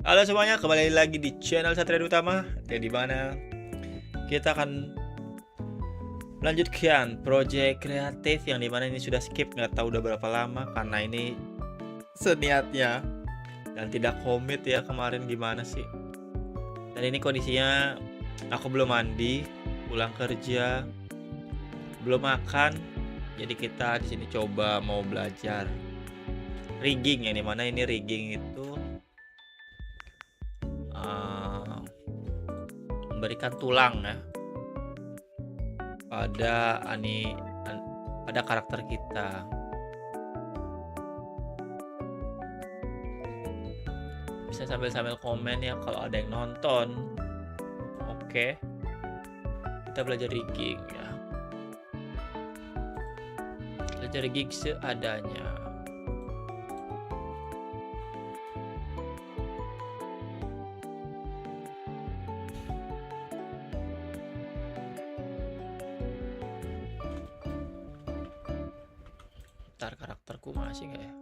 Halo semuanya, kembali lagi di channel Satria Utama, di mana kita akan melanjutkan project kreatif yang dimana ini sudah skip, nggak tahu udah berapa lama karena ini seniatnya dan tidak komit ya kemarin gimana sih. Dan ini kondisinya aku belum mandi, pulang kerja, belum makan, jadi kita di sini coba mau belajar rigging, yang dimana ini rigging itu memberikan tulang ya pada karakter kita. Bisa sambil komen ya kalau ada yang nonton. Oke, kita belajar rigging ya, belajar rigging seadanya. Ntar karakterku masih nggak ya?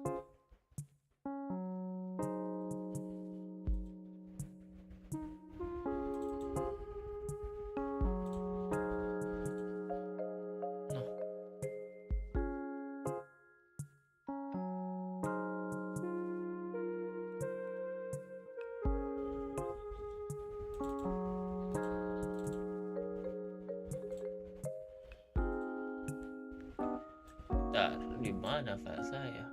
Ntar di mana file saya?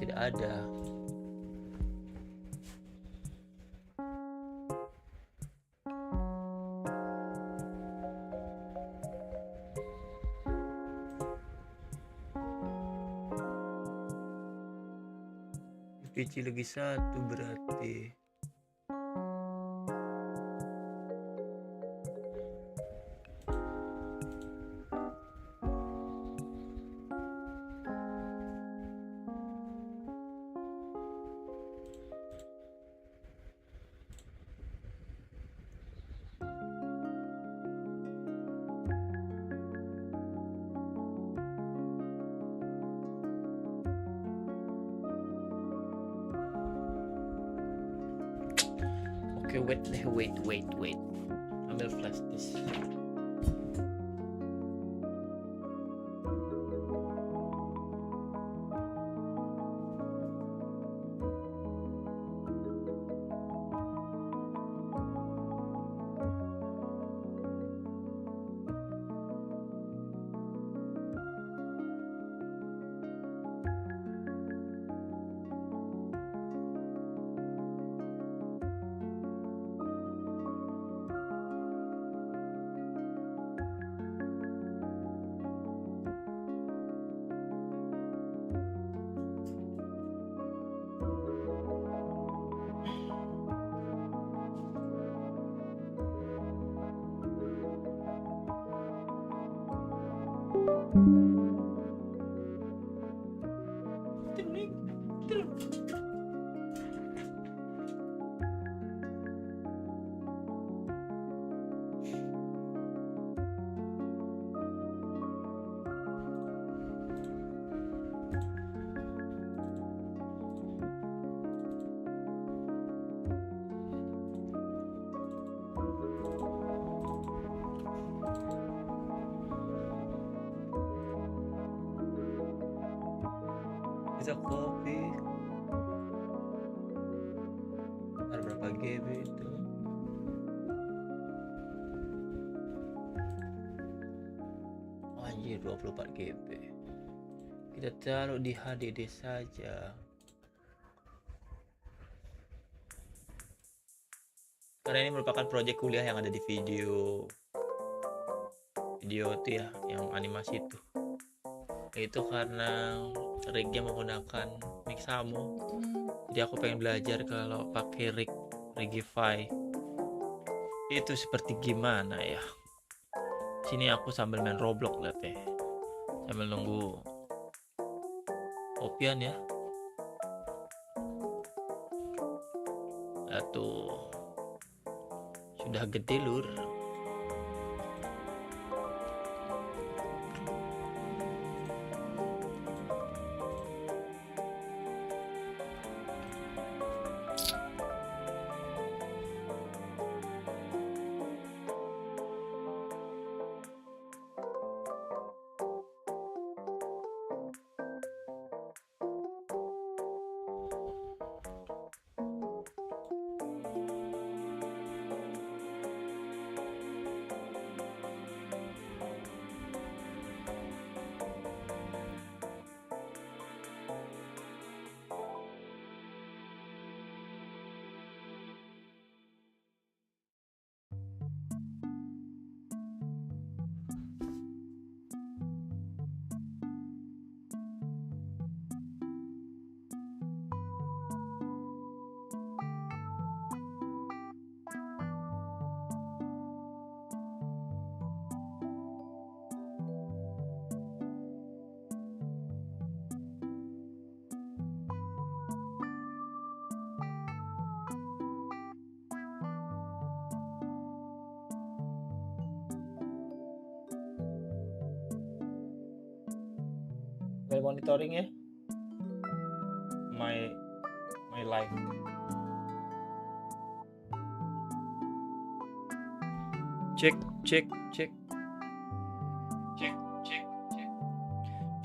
Tidak ada. PC lagi satu berarti. Okay, wait. Ambil flash disk. Bisa copy. Ada berapa GB itu? Anjir, 24 GB. Kita taruh di HDD saja. Karena ini merupakan proyek kuliah yang ada di video itu ya, yang animasi itu. Itu karena rignya menggunakan Mixamo. Jadi aku pengen belajar kalau pakai Rigify itu seperti gimana ya. Sini aku sambil main roblox, lihat deh, sambil nunggu kopian ya. Tuh sudah gede lur. Monitoring ya my life. Cek cek cek cek cek cek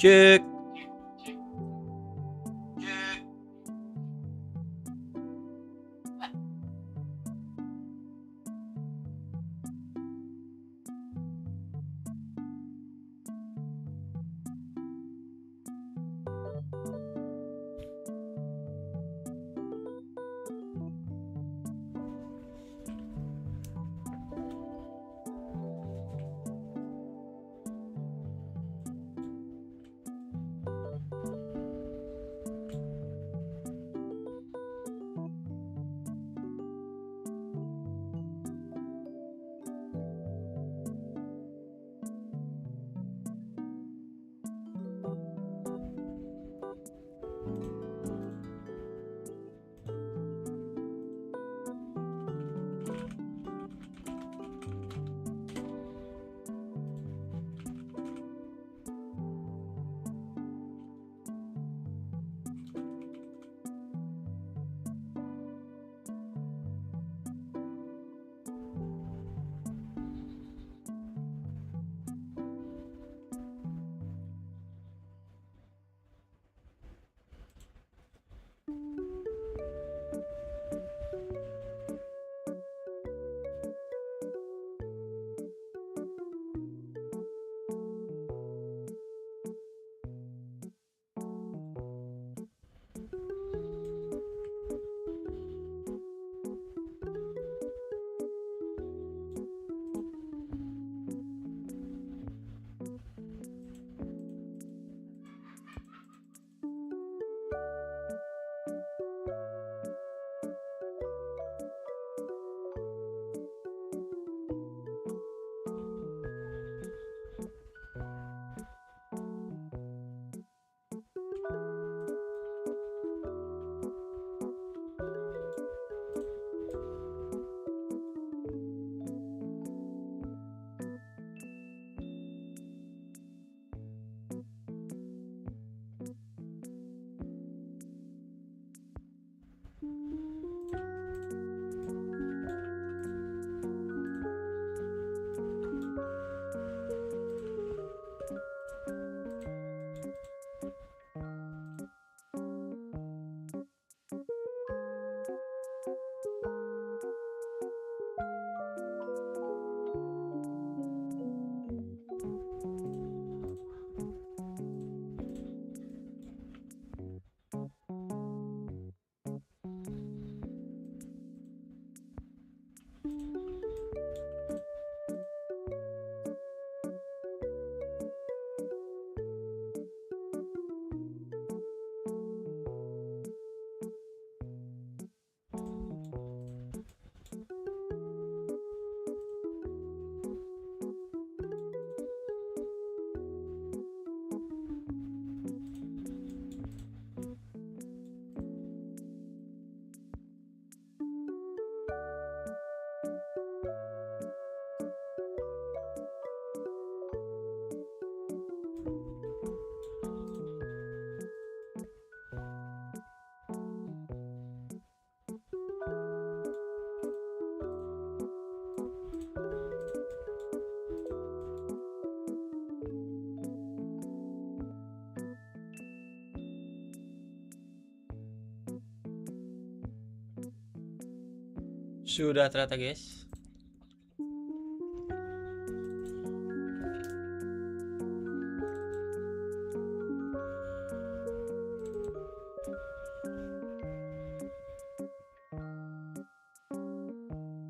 cek. Sudah ternyata guys.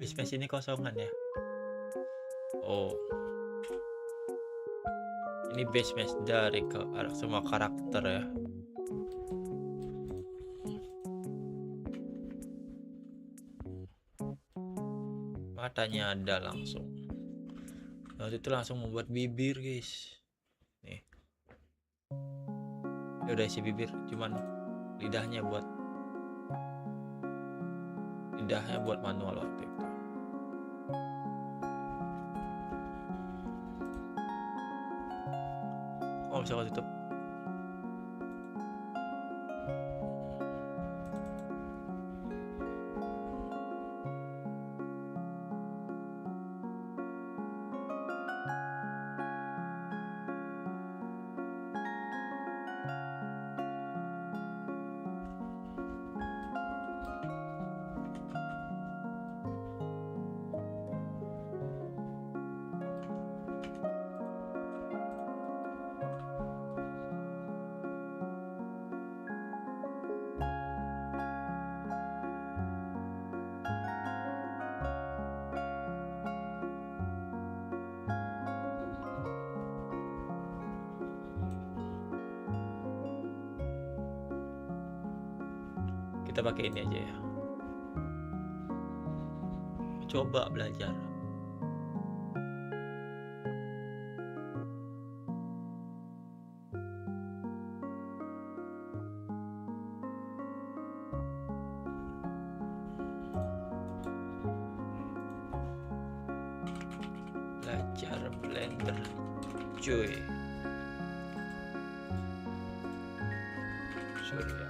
Space ini kosongan ya. Oh, ini base match dari ke semua karakter ya. Matanya ada langsung. Waktu itu langsung membuat bibir guys. Nih. Ya udah isi bibir, cuman lidahnya buat manual waktu itu. Oh, bisa tutup. Kita pakai ini aja ya. Coba belajar. Belajar Blender, cuy. Sorry ya.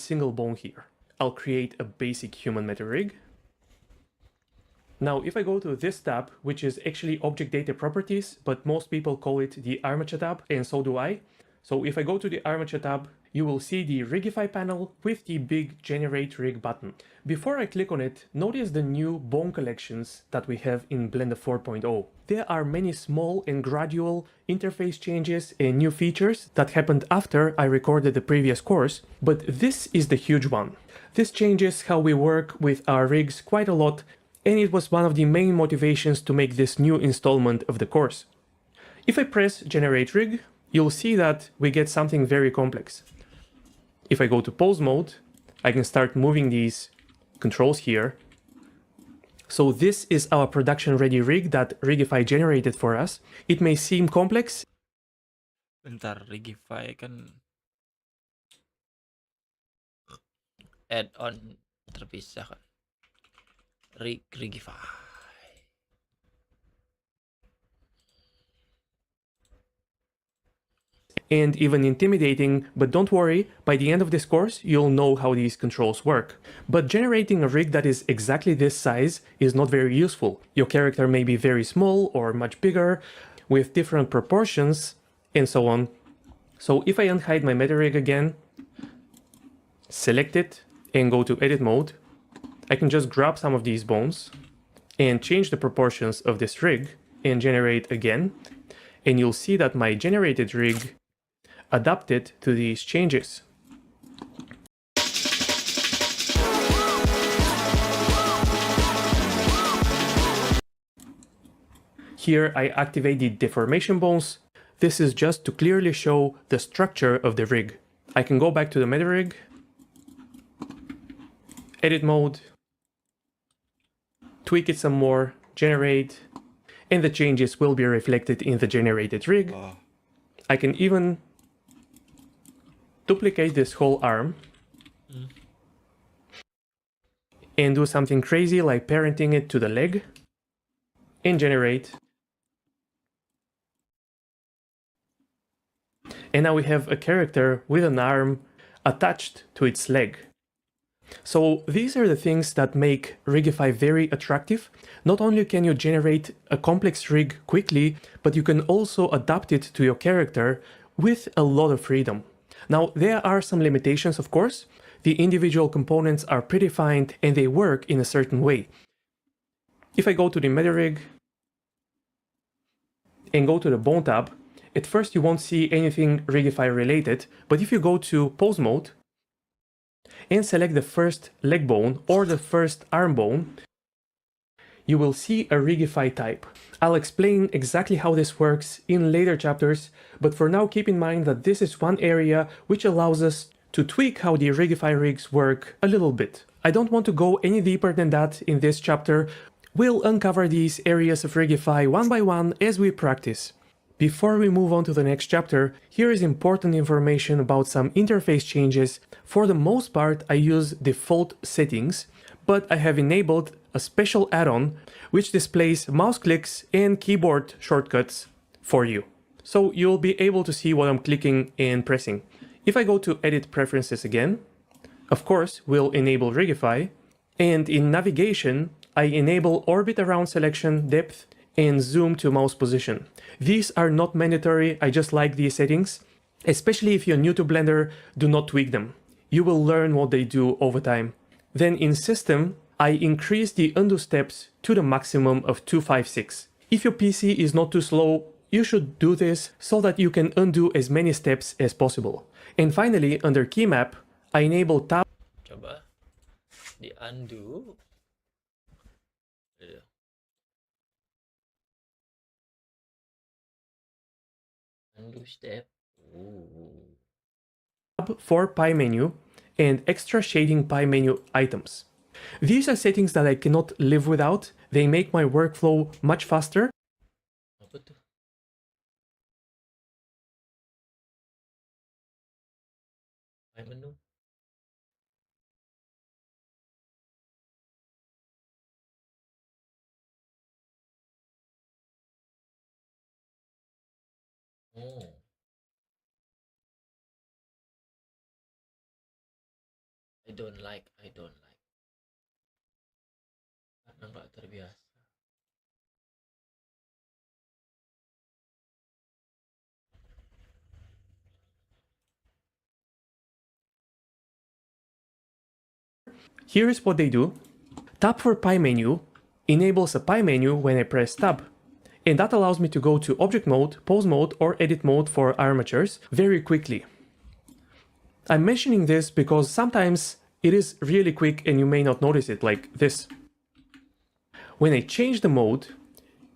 Single bone here. I'll create a basic human meta rig. Now, if I go to this tab, which is actually Object Data Properties, but most people call it the Armature tab, and so do I. So if I go to the Armature tab, you will see the Rigify panel with the big Generate Rig button. Before I click on it, notice the new bone collections that we have in Blender 4.0. There are many small and gradual interface changes and new features that happened after I recorded the previous course, but this is the huge one. This changes how we work with our rigs quite a lot, and it was one of the main motivations to make this new installment of the course. If I press Generate Rig, you'll see that we get something very complex. If I go to pose mode, I can start moving these controls here. So this is our production ready rig that Rigify generated for us. It may seem complex. Bentar, Rigify kan add-on terpisah kan. Rigify. And even intimidating, but don't worry, by the end of this course, you'll know how these controls work. But generating a rig that is exactly this size is not very useful. Your character may be very small or much bigger, with different proportions, and so on. So if I unhide my meta rig again, select it, and go to edit mode, I can just grab some of these bones, and change the proportions of this rig, and generate again, and you'll see that my generated rig adapted to these changes. Here I activate the deformation bones. This is just to clearly show the structure of the rig. I can go back to the meta rig, edit mode, tweak it some more, generate, and the changes will be reflected in the generated rig. I can even duplicate this whole arm and do something crazy like parenting it to the leg and generate. And now we have a character with an arm attached to its leg. So these are the things that make Rigify very attractive. Not only can you generate a complex rig quickly, but you can also adapt it to your character with a lot of freedom. Now, there are some limitations, of course. The individual components are predefined and they work in a certain way. If I go to the meta rig and go to the bone tab, at first you won't see anything Rigify related, but if you go to pose mode and select the first leg bone or the first arm bone, you will see a Rigify type. I'll explain exactly how this works in later chapters, but for now keep in mind that this is one area which allows us to tweak how the Rigify rigs work a little bit. I don't want to go any deeper than that in this chapter. We'll uncover these areas of Rigify one by one as we practice. Before we move on to the next chapter, here is important information about some interface changes. For the most part, I use default settings, but I have enabled a special add-on which displays mouse clicks and keyboard shortcuts for you. So you'll be able to see what I'm clicking and pressing. If I go to Edit Preferences again, of course, we'll enable Rigify, and in navigation, I enable Orbit Around Selection, Depth, and Zoom to Mouse Position. These are not mandatory, I just like these settings. Especially if you're new to Blender, do not tweak them. You will learn what they do over time. Then in System, I increase the undo steps to the maximum of 256. If your PC is not too slow, you should do this so that you can undo as many steps as possible. And finally, under Key Map, I enable Tab. Coba di undo. Undo step. For pie menu and extra shading pie menu items. These are settings that I cannot live without. They make my workflow much faster. Apa tuh? Pie menu. Oh. I don't like. Karena nggak terbiasa. Here is what they do. Tab for pie menu enables a pie menu when I press tab. And that allows me to go to object mode, pose mode, or edit mode for armatures very quickly. I'm mentioning this because sometimes it is really quick and you may not notice it, like this. When I change the mode,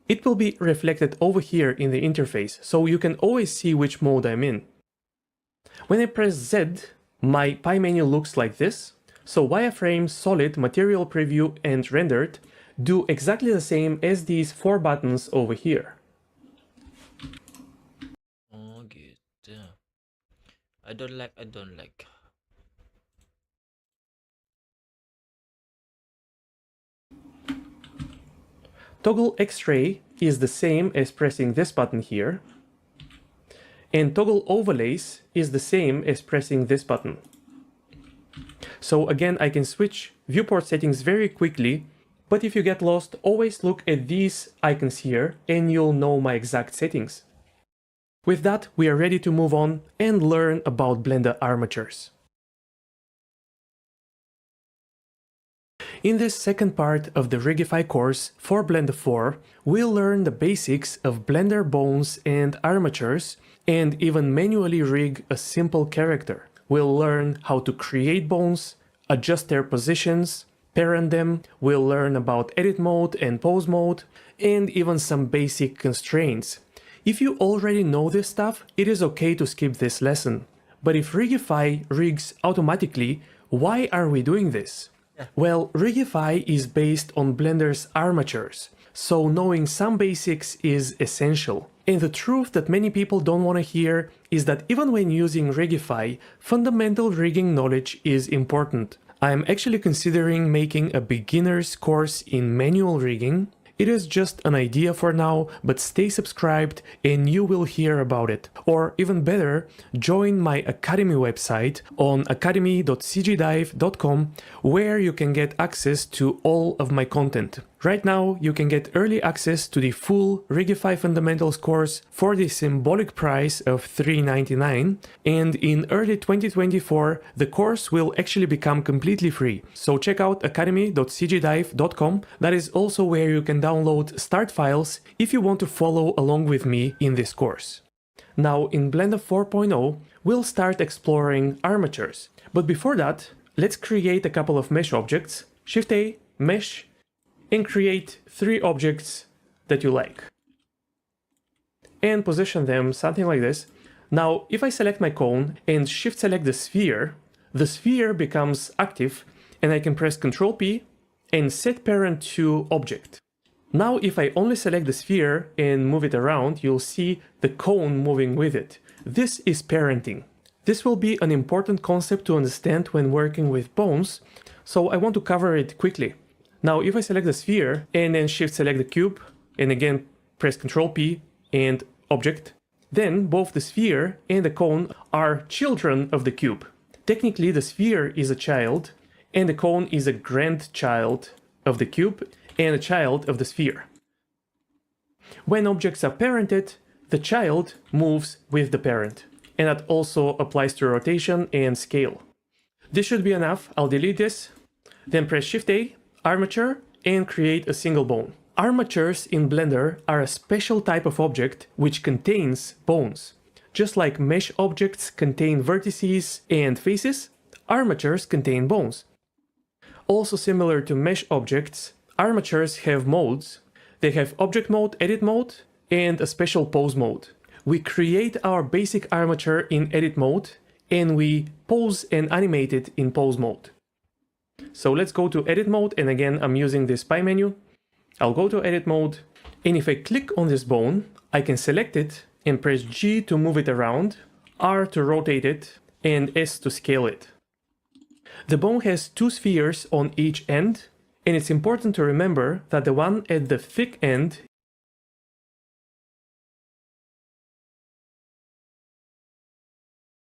it will be reflected over here in the interface, so you can always see which mode I'm in. When I press Z, my pie menu looks like this. So wireframe, solid, material preview, and rendered do exactly the same as these four buttons over here. Oh gitu. I don't like. Toggle X-ray is the same as pressing this button here. And toggle overlays is the same as pressing this button. So again, I can switch viewport settings very quickly, but if you get lost, always look at these icons here and you'll know my exact settings. With that, we are ready to move on and learn about Blender armatures. In this second part of the Rigify course for Blender 4, we'll learn the basics of Blender bones and armatures, and even manually rig a simple character. We'll learn how to create bones, adjust their positions, parent them, we'll learn about edit mode and pose mode, and even some basic constraints. If you already know this stuff, it is okay to skip this lesson. But if Rigify rigs automatically, why are we doing this? Well, Rigify is based on Blender's armatures, so knowing some basics is essential. And the truth that many people don't want to hear is that even when using Rigify, fundamental rigging knowledge is important. I am actually considering making a beginner's course in manual rigging, It is just an idea for now, but stay subscribed and you will hear about it. Or even better, join my Academy website on academy.cgdive.com, where you can get access to all of my content. Right now, you can get early access to the full Rigify Fundamentals course for the symbolic price of $3.99, and in early 2024, the course will actually become completely free. So check out academy.cgdive.com. That is also where you can download start files if you want to follow along with me in this course. Now, in Blender 4.0, we'll start exploring armatures. But before that, let's create a couple of mesh objects. Shift-A, Mesh, and create 3 objects that you like. And position them something like this. Now, if I select my cone and shift select the sphere becomes active, and I can press Ctrl-P and set parent to object. Now, if I only select the sphere and move it around, you'll see the cone moving with it. This is parenting. This will be an important concept to understand when working with bones, so I want to cover it quickly. Now, if I select the sphere and then shift select the cube, and again press Ctrl-P and object, then both the sphere and the cone are children of the cube. Technically, the sphere is a child, and the cone is a grandchild of the cube and a child of the sphere. When objects are parented, the child moves with the parent, and that also applies to rotation and scale. This should be enough. I'll delete this, then press Shift-A, Armature, and create a single bone. Armatures in Blender are a special type of object which contains bones. Just like mesh objects contain vertices and faces, armatures contain bones. Also similar to mesh objects, armatures have modes. They have object mode, edit mode, and a special pose mode. We create our basic armature in edit mode, and we pose and animate it in pose mode. So let's go to edit mode, and again I'm using this pie menu. I'll go to edit mode, and if I click on this bone, I can select it and press G to move it around, R to rotate it, and S to scale it. The bone has 2 spheres on each end, and it's important to remember that the one at the thick end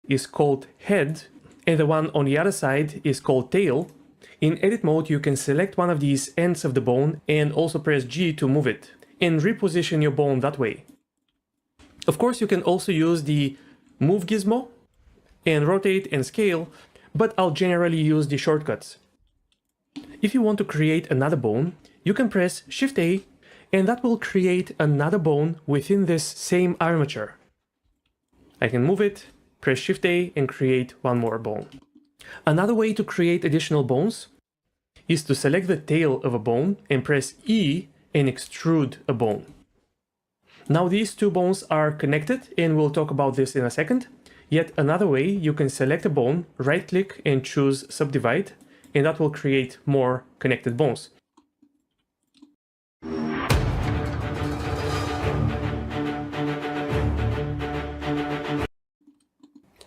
is called head, and the one on the other side is called tail. In edit mode, you can select one of these ends of the bone and also press G to move it, and reposition your bone that way. Of course, you can also use the move gizmo and rotate and scale, but I'll generally use the shortcuts. If you want to create another bone, you can press Shift-A, and that will create another bone within this same armature. I can move it, press Shift-A, and create one more bone. Another way to create additional bones is to select the tail of a bone and press E and extrude a bone. Now these 2 bones are connected, and we'll talk about this in a second. Yet another way, you can select a bone, right-click and choose Subdivide, and that will create more connected bones.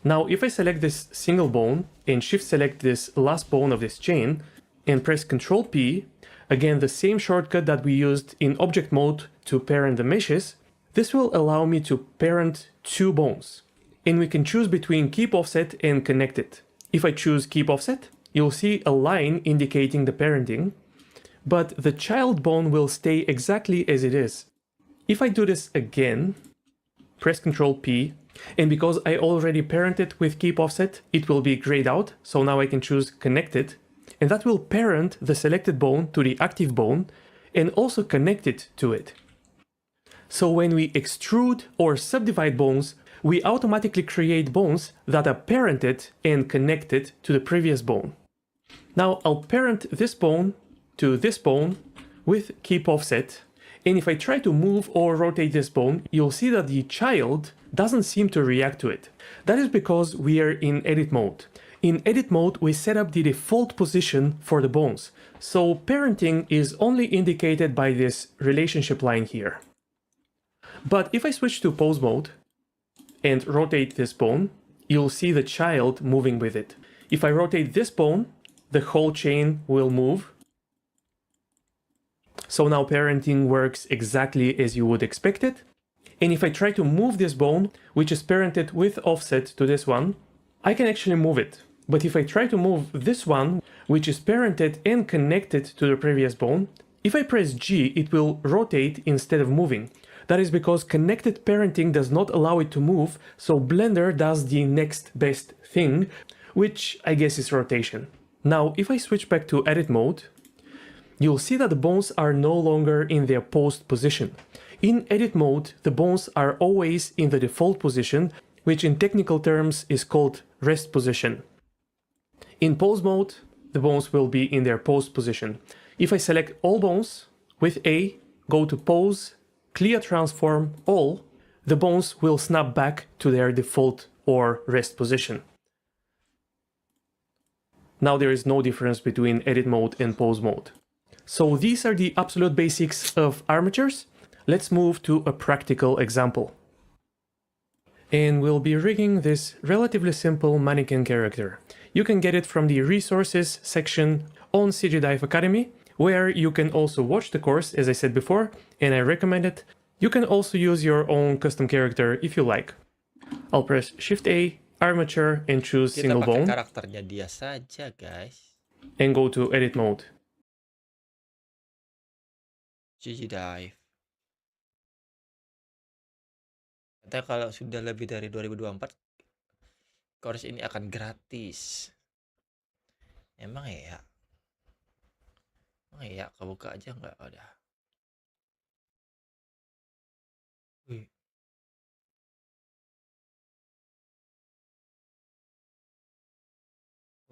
Now, if I select this single bone and shift select this last bone of this chain and press Ctrl-P, again the same shortcut that we used in object mode to parent the meshes, this will allow me to parent 2 bones. And we can choose between keep offset and connected. If I choose keep offset, you'll see a line indicating the parenting, but the child bone will stay exactly as it is. If I do this again, press Ctrl-P, and because I already parented with keep offset, it will be grayed out, so now I can choose connected, and that will parent the selected bone to the active bone and also connect it to it. So when we extrude or subdivide bones, we automatically create bones that are parented and connected to the previous bone. Now I'll parent this bone to this bone with keep offset, and if I try to move or rotate this bone, you'll see that the child doesn't seem to react to it. That is because we are in edit mode. In edit mode, we set up the default position for the bones, so parenting is only indicated by this relationship line here. But if I switch to pose mode and rotate this bone, you'll see the child moving with it. If I rotate this bone, the whole chain will move. So now parenting works exactly as you would expect it. And if I try to move this bone, which is parented with offset to this one, I can actually move it. But if I try to move this one, which is parented and connected to the previous bone, if I press G, it will rotate instead of moving. That is because connected parenting does not allow it to move, so Blender does the next best thing, which I guess is rotation. Now, if I switch back to edit mode, you'll see that the bones are no longer in their posed position. In edit mode, the bones are always in the default position, which in technical terms is called rest position. In pose mode, the bones will be in their posed position. If I select all bones with A, go to pose, clear transform all, the bones will snap back to their default or rest position. Now there is no difference between edit mode and pose mode. So these are the absolute basics of armatures. Let's move to a practical example. And we'll be rigging this relatively simple mannequin character. You can get it from the resources section on CG Dive Academy, where you can also watch the course, as I said before, and I recommend it. You can also use your own custom character if you like. I'll press Shift A, armature, and choose Kita single pakai bone, karakternya dia saja, guys. and go to edit mode. GG Dive. Katanya kalau sudah lebih dari 2024, course ini akan gratis. Emang ya? Emang ya, kebuka aja nggak? Udah. Wih.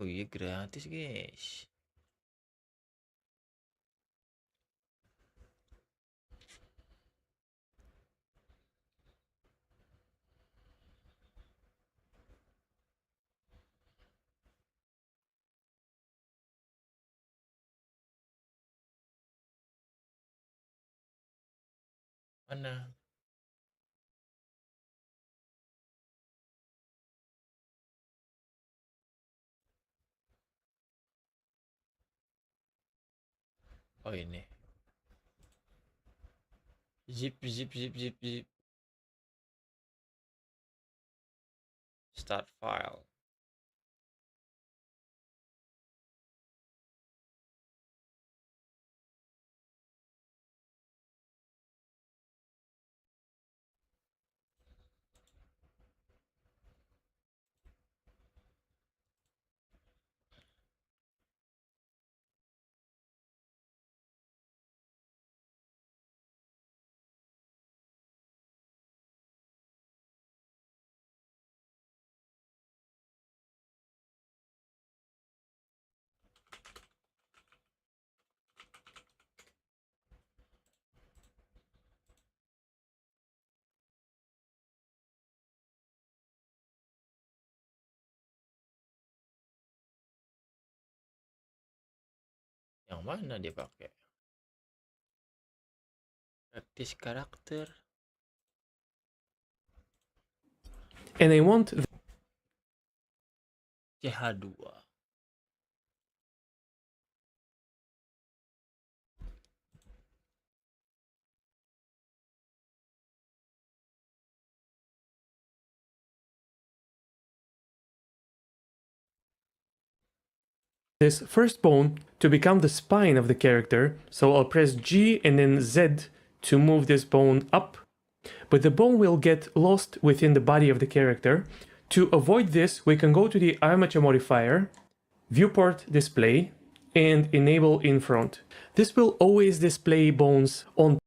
Oh iya, gratis guys. Mana? Oh ini. Zip. Start file. Yang mana dia pakai? Practice karakter. And I want CH2. this first bone to become the spine of the character, so I'll press G and then Z to move this bone up, but the bone will get lost within the body of the character. To avoid this, we can go to the armature modifier, viewport display, and enable in front. This will always display bones on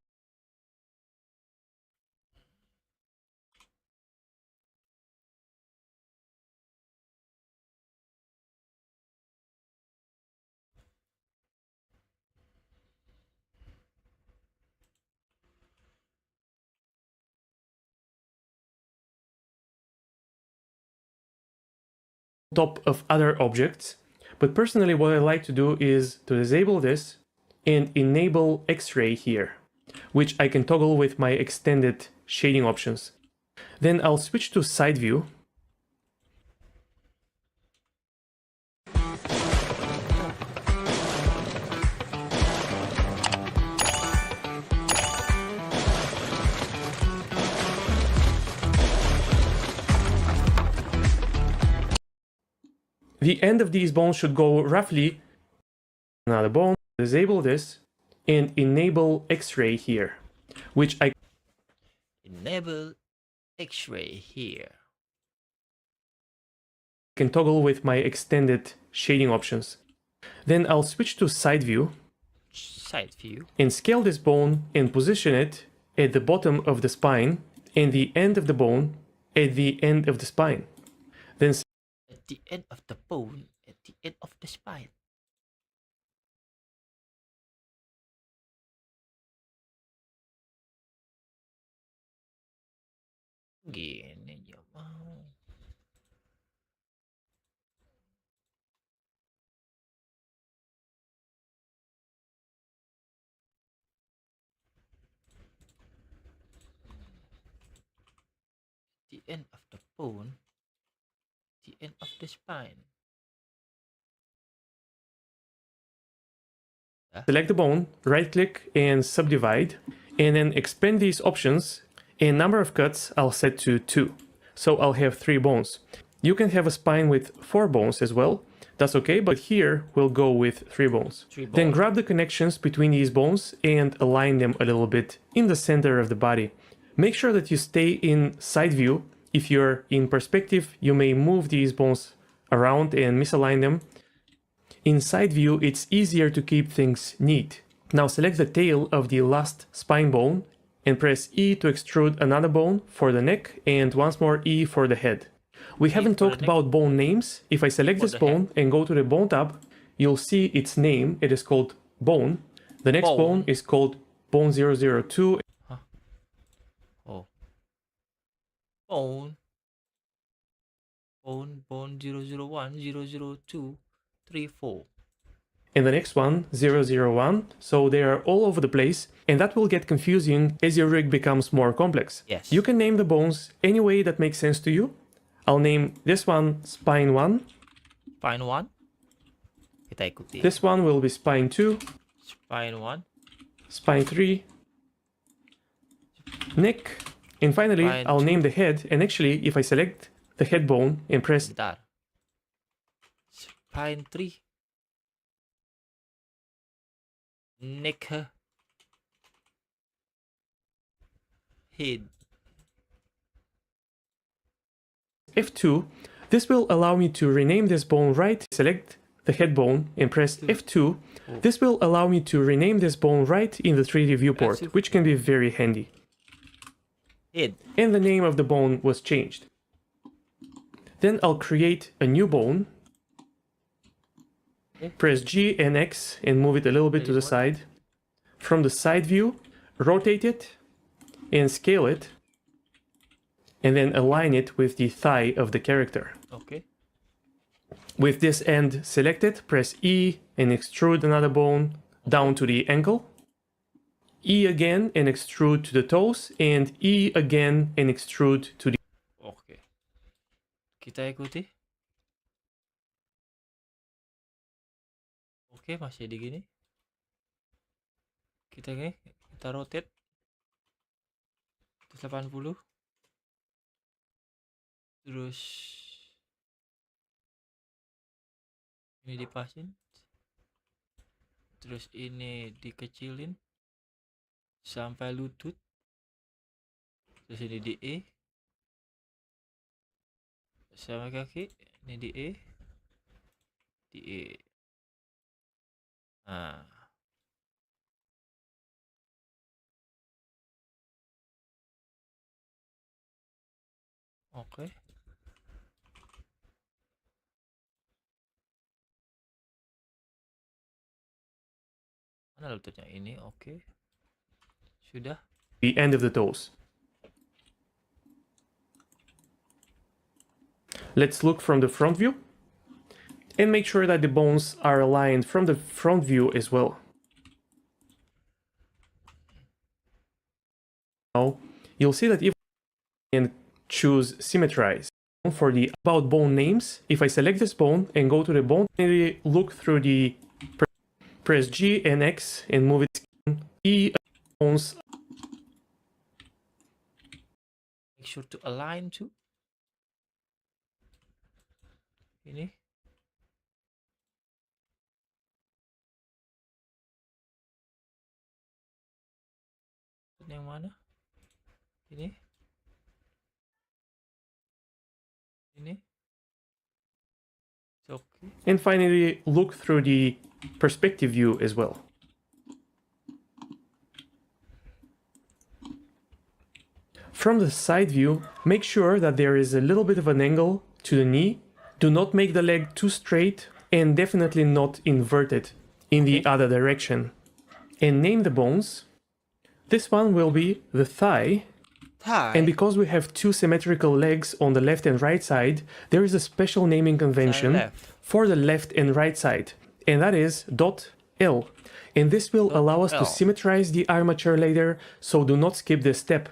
top of other objects. But personally, what I like to do is to disable this and enable X-ray here, which I can toggle with my extended shading options. Then I'll switch to side view. The end of these bones should go roughly another bone. Disable this and enable X-ray here, which I Enable X-ray here. can toggle with my extended shading options. Then I'll switch to side view. Side view. And scale this bone and position it at the bottom of the spine and the end of the bone at the end of the spine. Then At the end of the bone, at the end of the spine. Gini aja mau. The end of the bone, the end of the spine. select the bone, right click and subdivide, and then expand these options. And number of cuts I'll set to 2. So I'll have 3 bones. You can have a spine with 4 bones as well. That's okay, but here we'll go with 3 bones. Then grab the connections between these bones and align them a little bit in the center of the body. Make sure that you stay in side view. If you're in perspective, you may move these bones around and misalign them. In side view, it's easier to keep things neat. Now select the tail of the last spine bone and press E to extrude another bone for the neck and once more E for the head. We haven't talked about bone names. If I select this bone and go to the bone tab, you'll see its name. It is called bone. The next bone is called bone 002. Huh? Oh. Bone. Bone 001, 002, 3, 4. And the next one, 001. So they are all over the place, and that will get confusing as your rig becomes more complex. Yes. You can name the bones any way that makes sense to you. I'll name this one spine 1. Spine 1. Kita ikuti. This one will be spine 2. Spine 1. Spine 3. Neck. And finally, Spine I'll 2. name the head. And actually, if I select the head bone and press... Bentar. Spine 3. Neck. Head. F2, this will allow me to rename this bone right. Select the head bone and press F2. This will allow me to rename this bone right in the 3D viewport, which can be very handy. Head. And the name of the bone was changed. Then I'll create a new bone. Press G and X and move it a little bit to the side. From the side view, rotate it and scale it. And then align it with the thigh of the character. Okay. With this end selected, press E and extrude another bone down to the ankle. E again and extrude to the toes, and E again and extrude to the... Okay. Kita ikuti. Oke, masih di gini. Kita rotate 180. Terus ini dipasin, terus ini dikecilin sampai lutut, terus ini di E sama kaki, ini di E, nah oke. Mana lututnya ini? Oke. Sudah. the end of the toes. Let's look from the front view and make sure that the bones are aligned from the front view as well. Now you'll see that if I can choose symmetrize for the about bone names, if I select this bone and go to the bone, look through the press G and X and move it E bones. Make sure to align to ini Yang mana? Ini? Ini? It's okay. And finally, look through the perspective view as well. From the side view, make sure that there is a little bit of an angle to the knee. Do not make the leg too straight and definitely not inverted in the other direction. And name the bones. This one will be the thigh. And because we have two symmetrical legs on the left and right side, there is a special naming convention for the left and right side, and that is .L. And this will allow us to symmetrize the armature later, so do not skip this step.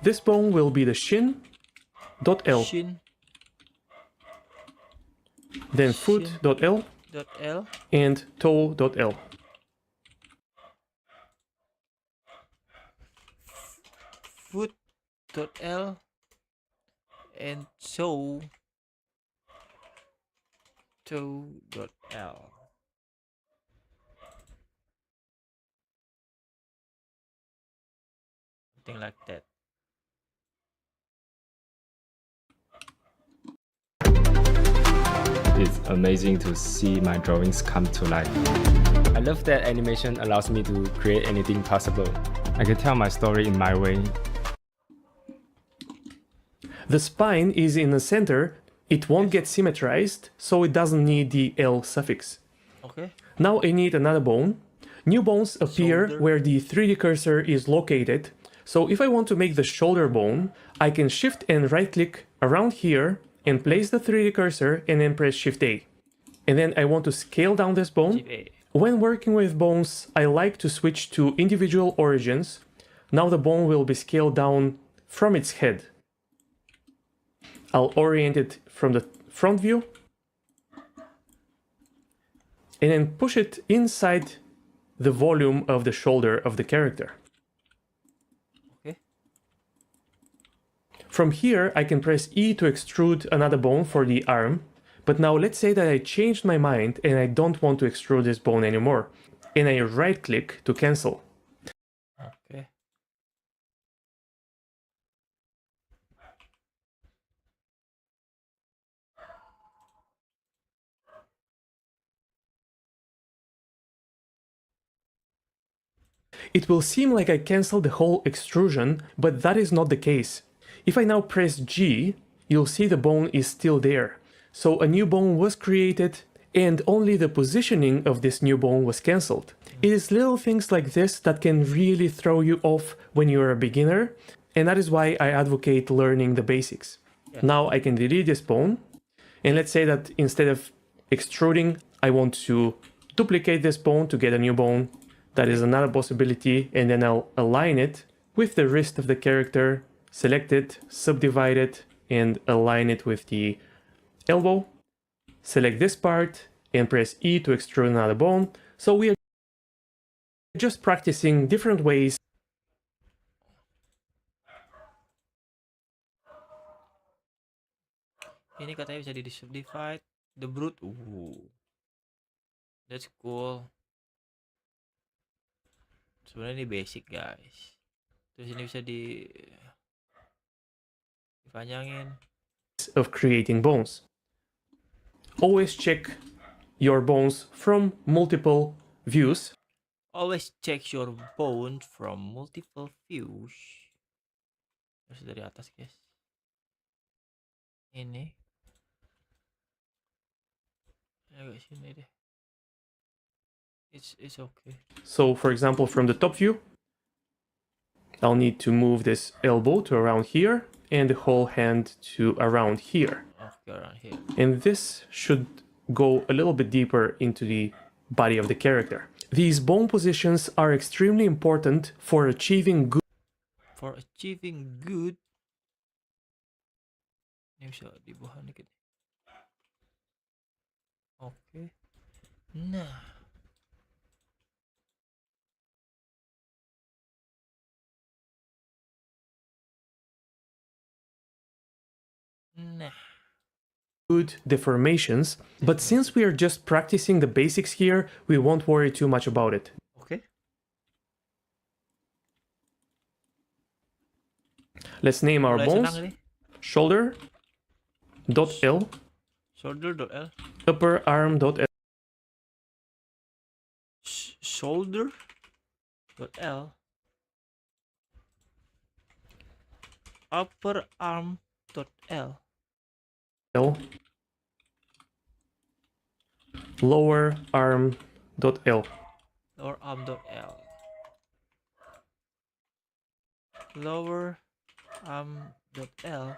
This bone will be the shin .L. Then foot .L and toe .L. Foot.L and toe.L. Something like that. It's amazing to see my drawings come to life. I love that animation allows me to create anything possible. I can tell my story in my way. The spine is in the center, it won't get symmetrized, so it doesn't need the L suffix. Okay. Now I need another bone. New bones appear where the 3D cursor is located. So if I want to make the shoulder bone, I can shift and right click around here and place the 3D cursor and then press Shift A. And then I want to scale down this bone. When working with bones, I like to switch to individual origins. Now the bone will be scaled down from its head. I'll orient it from the front view and then push it inside the volume of the shoulder of the character. Okay. From here, I can press E to extrude another bone for the arm. But now let's say that I changed my mind and I don't want to extrude this bone anymore. And I right click to cancel. Okay. It will seem like I canceled the whole extrusion, but that is not the case. If I now press G, you'll see the bone is still there. So a new bone was created and only the positioning of this new bone was cancelled. It is little things like this that can really throw you off when you're a beginner, and that is why I advocate learning the basics. Yeah. Now I can delete this bone, and let's say that instead of extruding, I want to duplicate this bone to get a new bone. That is another possibility, and then I'll align it with the wrist of the character, select it, subdivide it, and align it with the elbow. Select this part and press E to extrude another bone. So we are just practicing different ways. Ini katanya bisa di subdivide the brute. That's cool. Sebenarnya ini basic guys. Terus ini bisa dipanjangin. Of creating bones. Always check your bones from multiple views. Always check your bones from multiple views. Terus dari atas guys. Ini. Agak sini deh. It's okay. So for example, from the top view, I'll need to move this elbow to around here and the whole hand to around here. Okay, around here. And this should go a little bit deeper into the body of the character. These bone positions are extremely important for achieving good. Ini bisa dibuahan dikit. Oke. Nah. Good deformations, but since we are just practicing the basics here, we won't worry too much about it. Okay. Let's name our Mulai bones. senang ini. Shoulder.l, Shoulder.l. upper arm.l. Shoulder.l. Upper arm.l. Lower arm.l. Lower arm.l. Lower arm.l.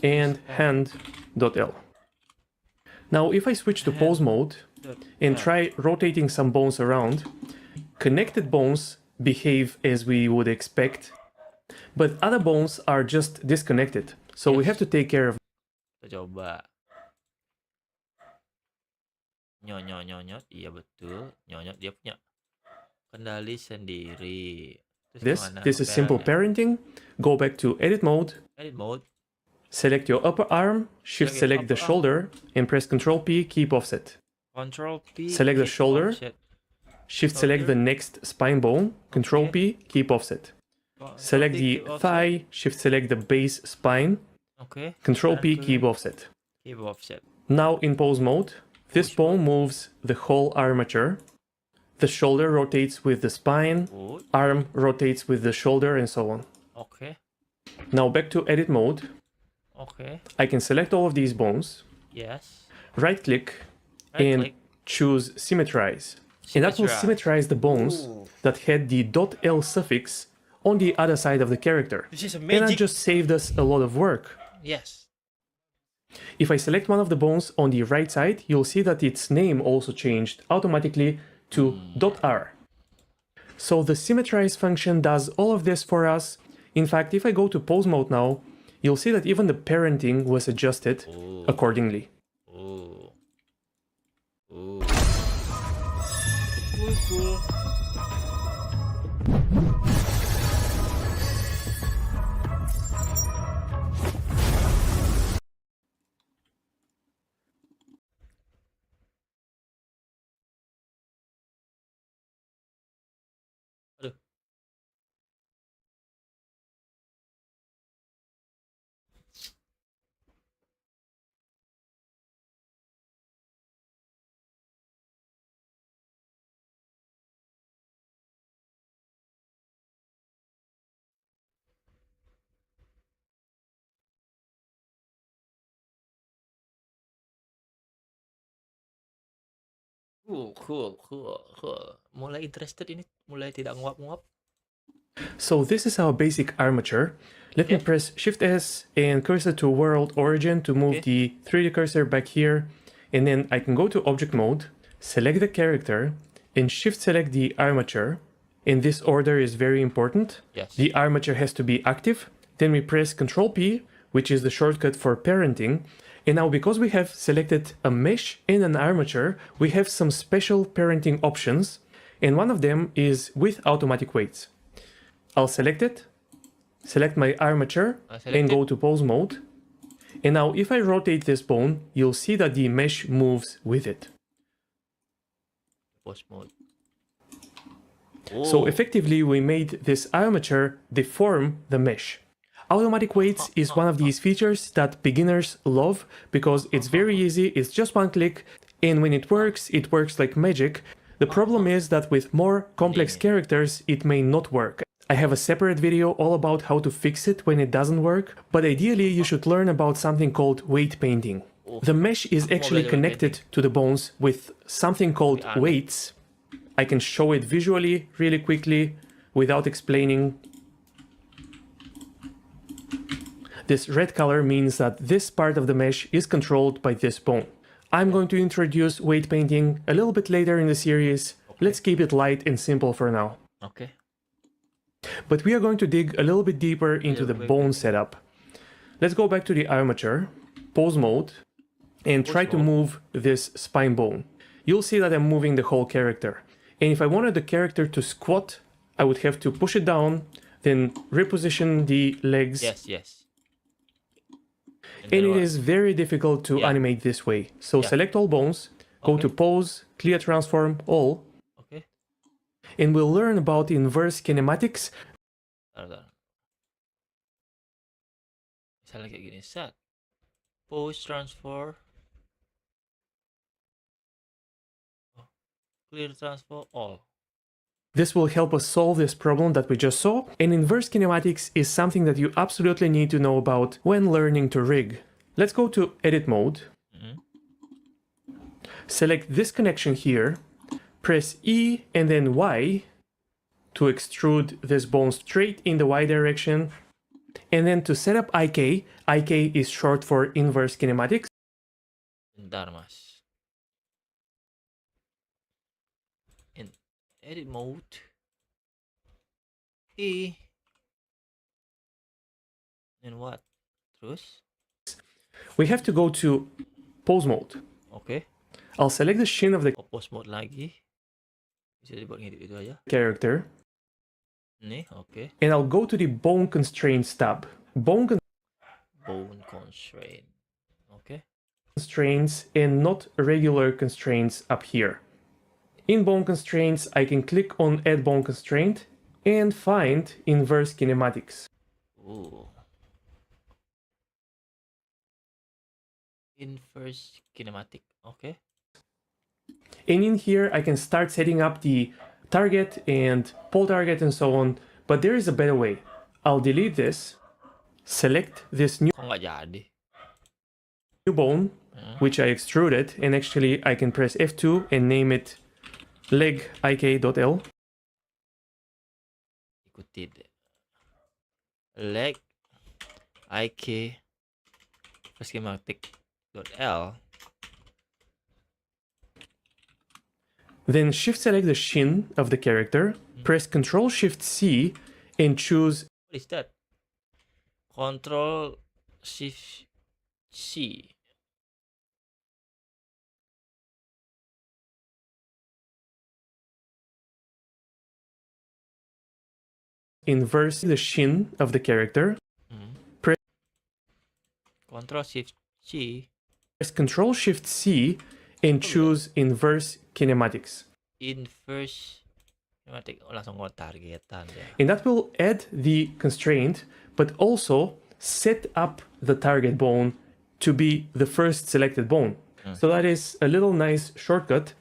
And hand.l. Now if I switch to pose mode and try rotating some bones around, connected bones behave as we would expect, but other bones are just disconnected. So we have to take care of. Kita coba. Nyonyot, iya betul. Nyonyot dia punya kendali sendiri. This is simple parenting. Go back to edit mode. Edit mode. Select your upper arm, shift select the shoulder, and press Ctrl P, keep offset. Control P. Select the keep shoulder, offset. shift select the next spine bone, Ctrl P, keep offset. Select the thigh, shift select the base spine, Okay. Ctrl P, keep offset. Keep offset. Now in pose mode, this bone moves the whole armature. The shoulder rotates with the spine, Good. arm rotates with the shoulder, and so on. Okay. Now back to edit mode. Okay. I can select all of these bones, Yes. right click, Right and click. choose Symmetrize. And that will symmetrize the bones that had the .l suffix on the other side of the character. This is a And that magic. just saved us a lot of work. Yes. If I select one of the bones on the right side, you'll see that its name also changed automatically to .r. So the Symmetrize function does all of this for us. In fact, if I go to pose mode now, you'll see that even the parenting was adjusted accordingly. Oh. Oh. Cool. Aduh. Cool. Mulai interested ini, mulai tidak nguap-nguap. So this is our basic armature. Let me press Shift S and cursor to world origin to move the 3D cursor back here. And then I can go to object mode, select the character, and shift select the armature. And this order is very important. Yes. The armature has to be active. Then we press Ctrl P, which is the shortcut for parenting. And now because we have selected a mesh and an armature, we have some special parenting options. And one of them is with automatic weights. I'll select it, select my armature, and go to pose mode. And now if I rotate this bone, you'll see that the mesh moves with it. Pose mode. So effectively we made this armature deform the mesh. Automatic weights is one of these features that beginners love because it's very easy, it's just one click, and when it works like magic. The problem is that with more complex characters, it may not work. I have a separate video all about how to fix it when it doesn't work, but ideally you should learn about something called weight painting. The mesh is actually connected to the bones with something called weights. I can show it visually really quickly without explaining. This red color means that this part of the mesh is controlled by this bone. I'm going to introduce weight painting a little bit later in the series. Let's keep it light and simple for now. Okay. But we are going to dig a little bit deeper into the bone setup. Let's go back to the armature, pose mode, and try to move this spine bone. You'll see that I'm moving the whole character. And if I wanted the character to squat, I would have to push it down, then reposition the legs. Yes. And it is very difficult to animate this way. So select all bones, go to pose, clear transform, all. Okay. And we'll learn about inverse kinematics Bentar. Misalnya kayak gini, set push transfer, clear transfer all. This will help us solve this problem that we just saw, and inverse kinematics is something that you absolutely need to know about when learning to rig. Let's go to edit mode. Select this connection here, press E and then Y to extrude this bone straight in the Y direction. And then to set up IK, IK is short for inverse kinematics. Bentar mas. In edit mode, E, and what? Terus? We have to go to pose mode. Oke. I'll select the shin of the Pose mode lagi. Bisa dibuat ngedit itu aja. character. Nih, oke. And I'll go to the bone constraints tab. Bone Bone constraint. Oke. constraints and not regular constraints up here. In bone constraints, I can click on add bone constraint and find inverse kinematics. Inverse kinematic. Oke. And in here, I can start setting up the target and pole target and so on, but there is a better way. I'll delete this, select this new Kok nggak jadi? bone, which I extruded, and actually I can press F2 and name it leg ik.l. Ikuti deh. Leg ik schematic.l. Then shift select the shin of the character, press Ctrl Shift C and choose What is that? Control Shift C. inverse the shin of the character, Control Shift C. press Ctrl Shift C and choose inverse kinematics. Inverse kinematic. Oh, langsung gua targetan deh. And that will add the constraint, but also set up the target bone to be the first selected bone. So that is a little nice shortcut.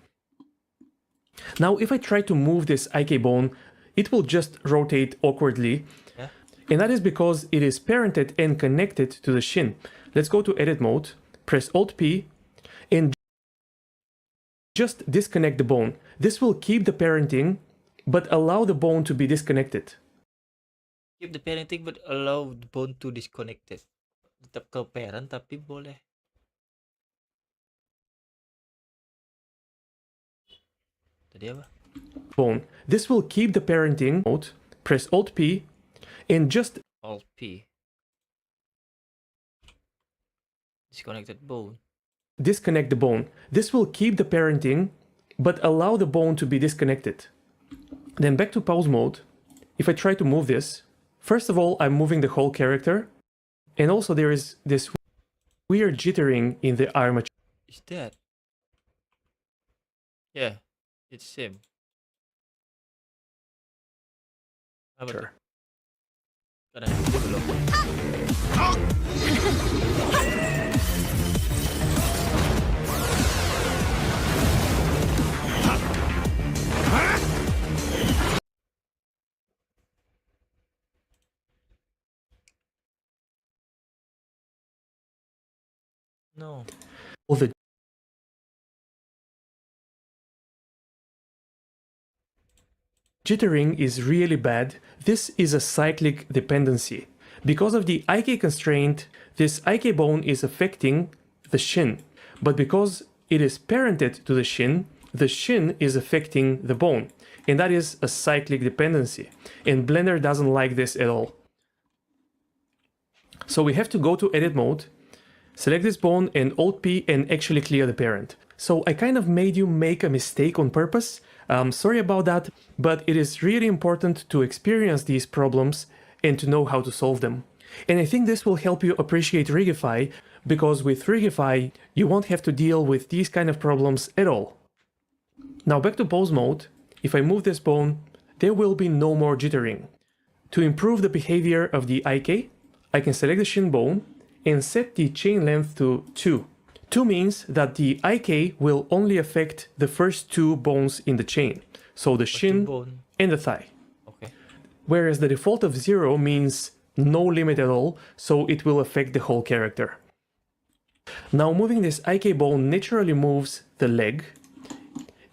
Now, if I try to move this IK bone, it will just rotate awkwardly. Yeah. And that is because it is parented and connected to the shin. Let's go to edit mode, press Alt P, and just disconnect the bone. This will keep the parenting, but allow the bone to be disconnected. Keep the parenting but allow the bone to disconnected. Tetap ke parent tapi boleh. Tadi apa? Bone. This will keep the parenting mode, press Alt P, and just Alt P. Disconnected bone. disconnect the bone. This will keep the parenting, but allow the bone to be disconnected. Then back to pause mode. If I try to move this, first of all, I'm moving the whole character. And also there is this weird jittering in the armature. Is that? Yeah, it's same. Apa tuh? Karena itu belum. No. All the jittering is really bad. This is a cyclic dependency. Because of the IK constraint, this IK bone is affecting the shin. But because it is parented to the shin is affecting the bone. And that is a cyclic dependency. And Blender doesn't like this at all. So we have to go to edit mode, select this bone and Alt P and actually clear the parent. So I kind of made you make a mistake on purpose. Sorry about that, but it is really important to experience these problems and to know how to solve them. And I think this will help you appreciate Rigify, because with Rigify, you won't have to deal with these kind of problems at all. Now back to pose mode. If I move this bone, there will be no more jittering. To improve the behavior of the IK, I can select the shin bone and set the chain length to 2. 2 means that the IK will only affect the first 2 bones in the chain, so the shin bone. and the thigh. Okay. Whereas the default of 0 means no limit at all, so it will affect the whole character. Now moving this IK bone naturally moves the leg,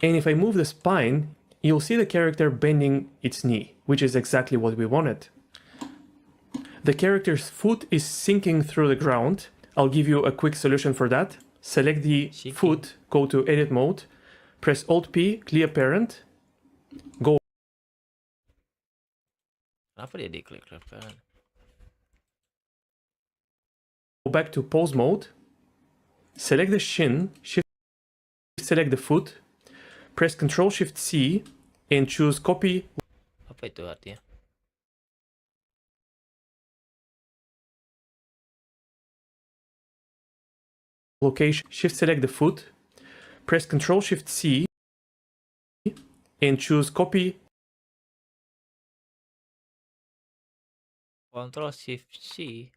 and if I move the spine, you'll see the character bending its knee, which is exactly what we wanted. The character's foot is sinking through the ground. I'll give you a quick solution for that. Select the foot, go to edit mode, press Alt-P, clear parent, go Kenapa dia diklik kan? back to pose mode, select the shin, select the foot, press Ctrl-Shift-C and choose copy Apa itu artinya? location, shift select the foot, press Ctrl-Shift-C and choose copy Ctrl Shift C.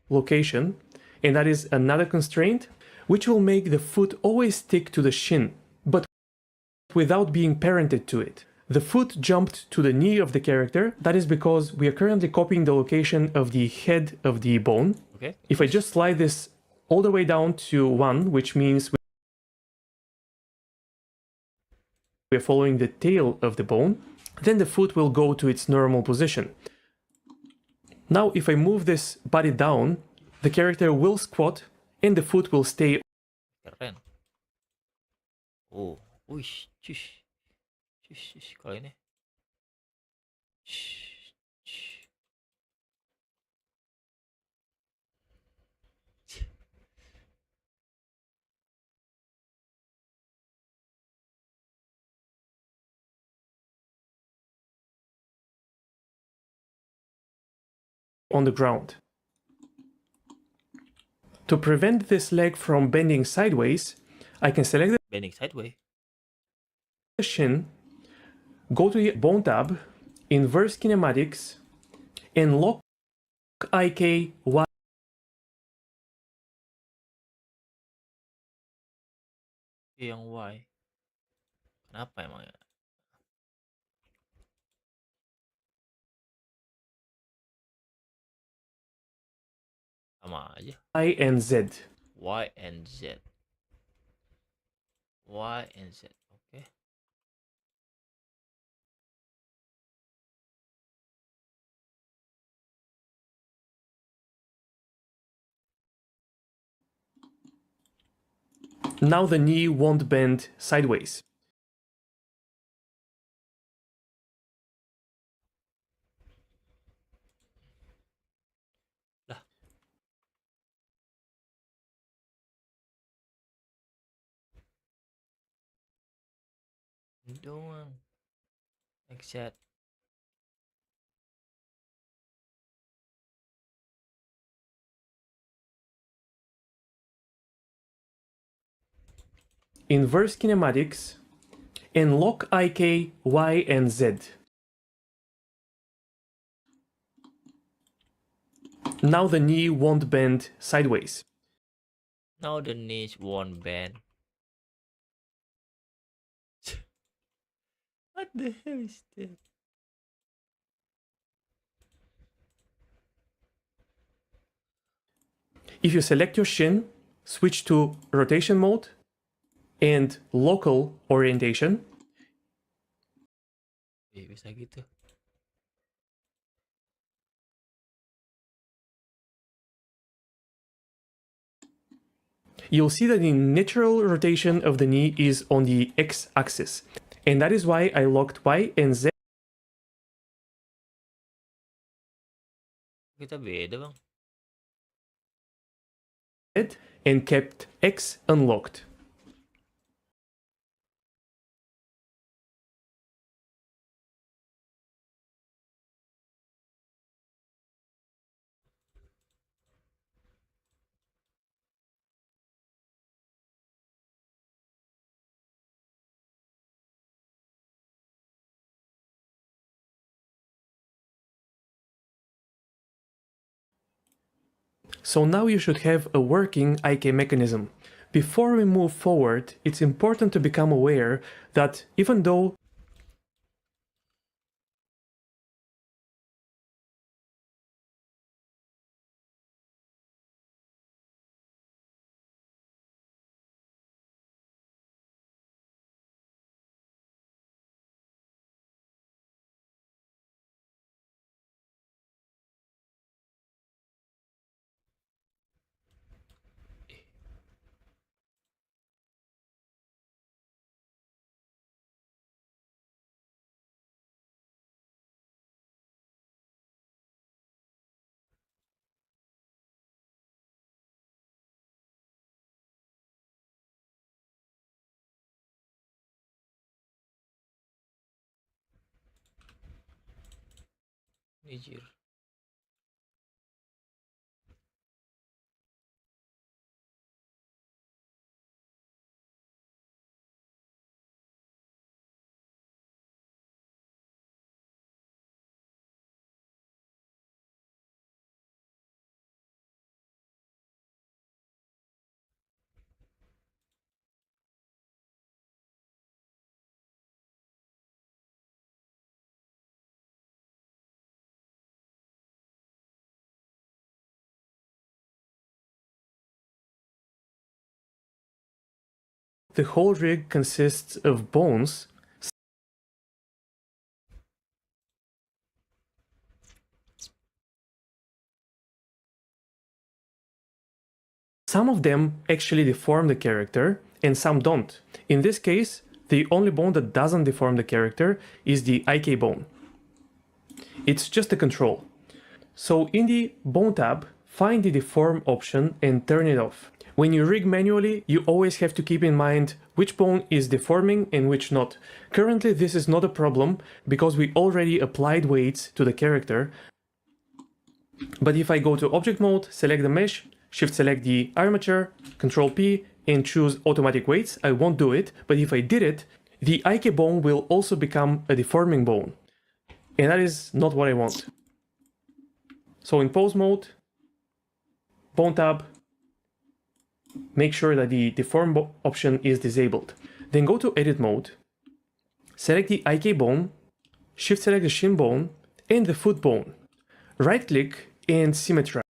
location, and that is another constraint which will make the foot always stick to the shin, but without being parented to it. The foot jumped to the knee of the character. That is because we are currently copying the location of the head of the bone. Okay. If I just slide this all the way down to 1, which means we're following the tail of the bone, then the foot will go to its normal position. Now if I move this body down, the character will squat and the foot will stay. Keren. Oh, wish, cush, cush, kalau ini. On the ground. To prevent this leg from bending sideways, I can select Bending sideways. the shin, go to the bone tab, inverse kinematics, and lock IK Y. Yang Y. Kenapa emang ya? Sama aja. Y and Z. Y and Z. Y and Z. Okay. Now the knee won't bend sideways. Lah. Doang. Exact. Inverse kinematics, and lock IK Y and Z. Now the knee won't bend sideways. Now the knees won't bend. What the hell is that? If you select your shin, switch to rotation mode and local orientation. Bisa gitu. You'll see that the natural rotation of the knee is on the x-axis, and that is why I locked Y and Z Kita beda bang. and kept X unlocked. So now you should have a working IK mechanism. Before we move forward, it's important to become aware that even though Anjir. the whole rig consists of bones, some of them actually deform the character and some don't. In this case, the only bone that doesn't deform the character is the IK bone. It's just a control. So in the bone tab, find the deform option and turn it off. When you rig manually, you always have to keep in mind which bone is deforming and which not. Currently, this is not a problem because we already applied weights to the character. But if I go to object mode, select the mesh, shift select the armature, control P, and choose automatic weights, I won't do it. But if I did it, the IK bone will also become a deforming bone. And that is not what I want. So in pose mode, bone tab, make sure that the deform option is disabled. Then go to edit mode, select the IK bone, shift select the shin bone and the foot bone. Right click and symmetrize.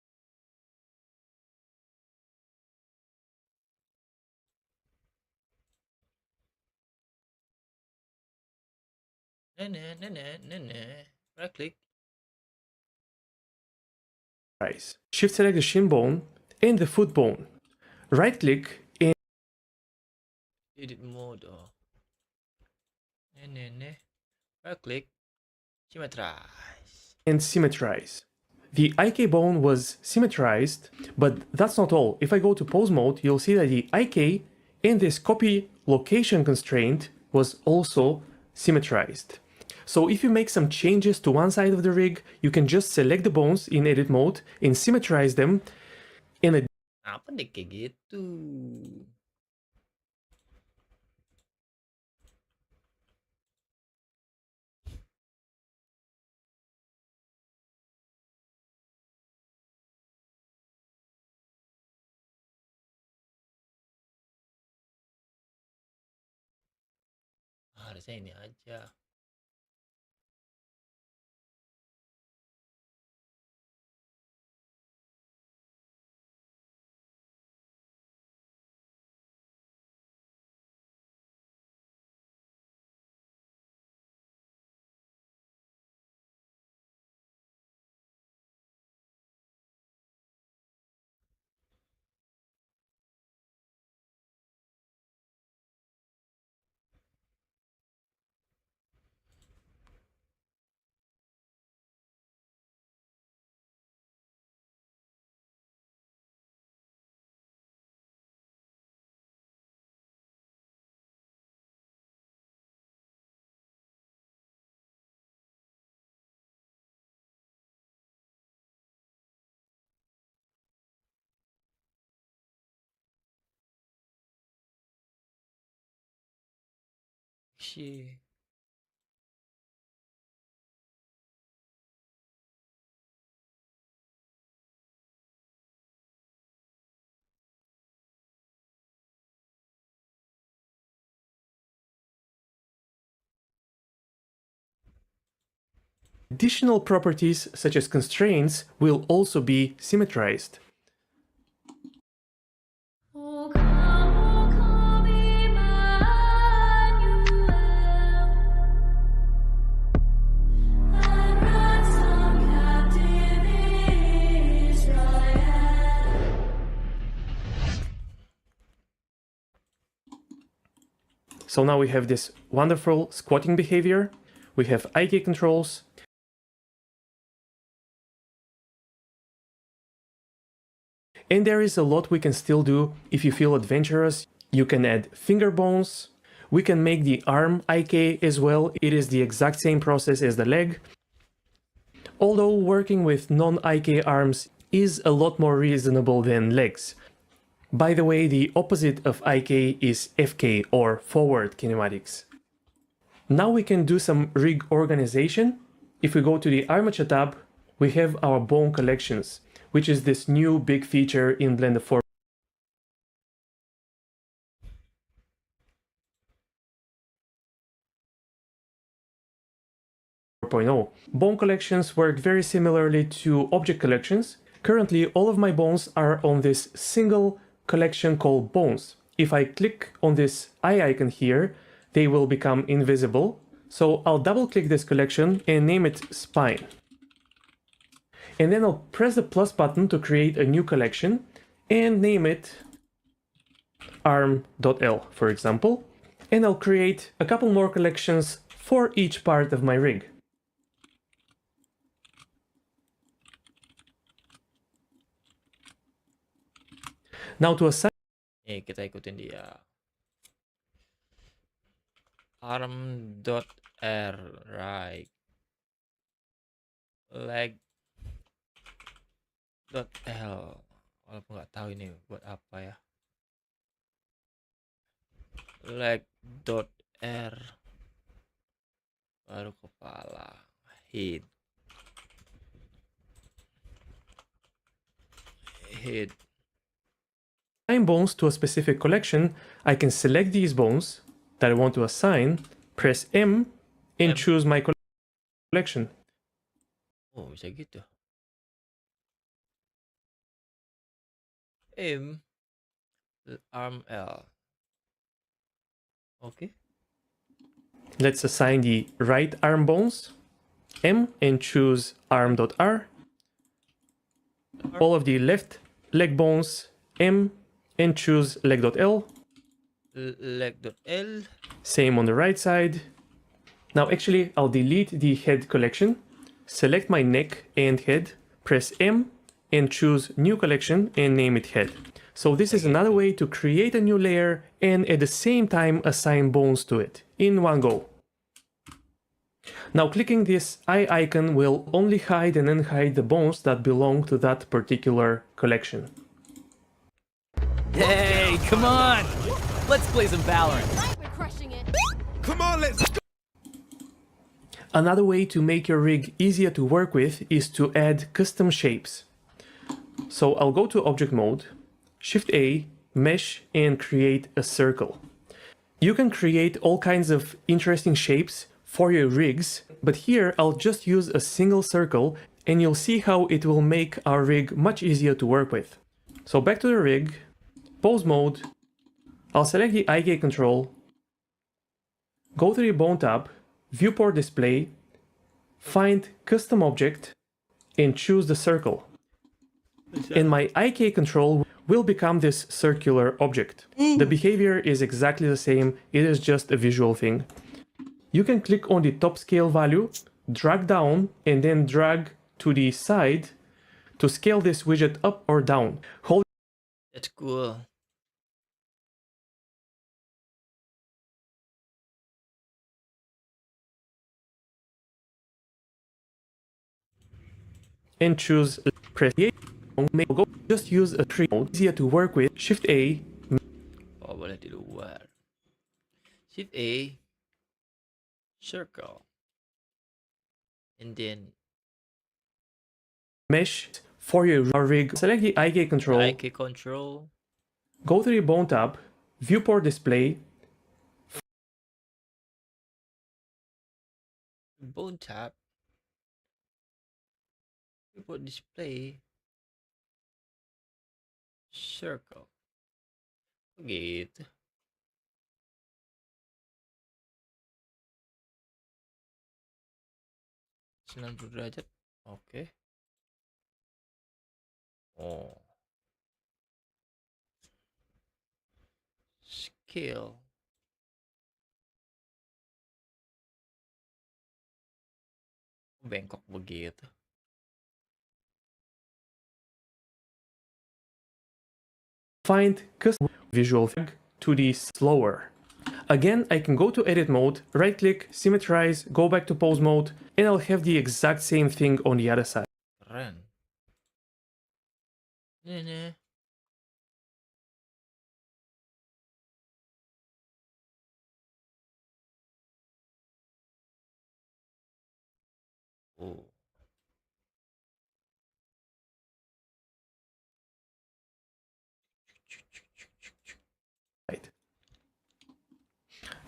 Right click. Shift select the shin bone and the foot bone. Right click and Edit mode. Right click. symmetrize. The IK bone was symmetrized, but that's not all. If I go to pose mode, you'll see that the IK and this copy location constraint was also symmetrized. So if you make some changes to one side of the rig, you can just select the bones in edit mode and symmetrize them in a Apa deh kayak gitu? Harusnya ini aja. Shit. Additional properties such as constraints will also be symmetrized. So now we have this wonderful squatting behavior, we have IK controls, and there is a lot we can still do if you feel adventurous. You can add finger bones, we can make the arm IK as well, it is the exact same process as the leg. Although working with non-IK arms is a lot more reasonable than legs. By the way, the opposite of IK is FK, or forward kinematics. Now we can do some rig organization. If we go to the armature tab, we have our bone collections, which is this new big feature in Blender 4.0. Bone collections work very similarly to object collections. Currently, all of my bones are on this single collection called bones. If I click on this eye icon here, they will become invisible. So I'll double click this collection and name it spine. And then I'll press the plus button to create a new collection and name it arm.l, for example. And I'll create a couple more collections for each part of my rig. Now to assign Kita ikutin dia. Arm.r, right. Leg.l. Walaupun nggak tahu ini buat apa ya. Leg.r. Baru kepala. Head. bones to a specific collection, I can select these bones that I want to assign, press M, and choose my collection. Oh, bisa gitu. M, arm L. Okay. Let's assign the right arm bones, M, and choose arm.r. All of the left leg bones, M, and choose leg.l. Leg.l. Same on the right side. Now actually I'll delete the head collection, select my neck and head, press M, and choose new collection and name it head. So this is another way to create a new layer and at the same time assign bones to it in one go. Now clicking this eye icon will only hide and unhide the bones that belong to that particular collection. Hey, come on! Let's play some Valorant. We're crushing it. Come on, let's go! Another way to make your rig easier to work with is to add custom shapes. So I'll go to object mode, Shift A, mesh, and create a circle. You can create all kinds of interesting shapes for your rigs, but here I'll just use a single circle and you'll see how it will make our rig much easier to work with. So back to the rig, pose mode, I'll select the IK control, go to the bone tab, viewport display, find custom object, and choose the circle. And my IK control will become this circular object. The behavior is exactly the same, it is just a visual thing. You can click on the top scale value, drag down, and then drag to the side to scale this widget up or down. Hold That's cool. and choose press A. Go just use a tree mode, easier to work with. Shift A. Oh, boleh di luar. Shift A. Circle. And then Mesh for your rig. Select the IK control. IK control. Go to the bone tab, viewport display. Bone tab. Buat display circle gitu. Sembilan 90 derajat. Oke. Oh. Scale. Bengkok begitu. Find custom visual to the slower. Again, I can go to edit mode, right click, symmetrize, go back to pose mode, and I'll have the exact same thing on the other side. Keren. Ini. Oh.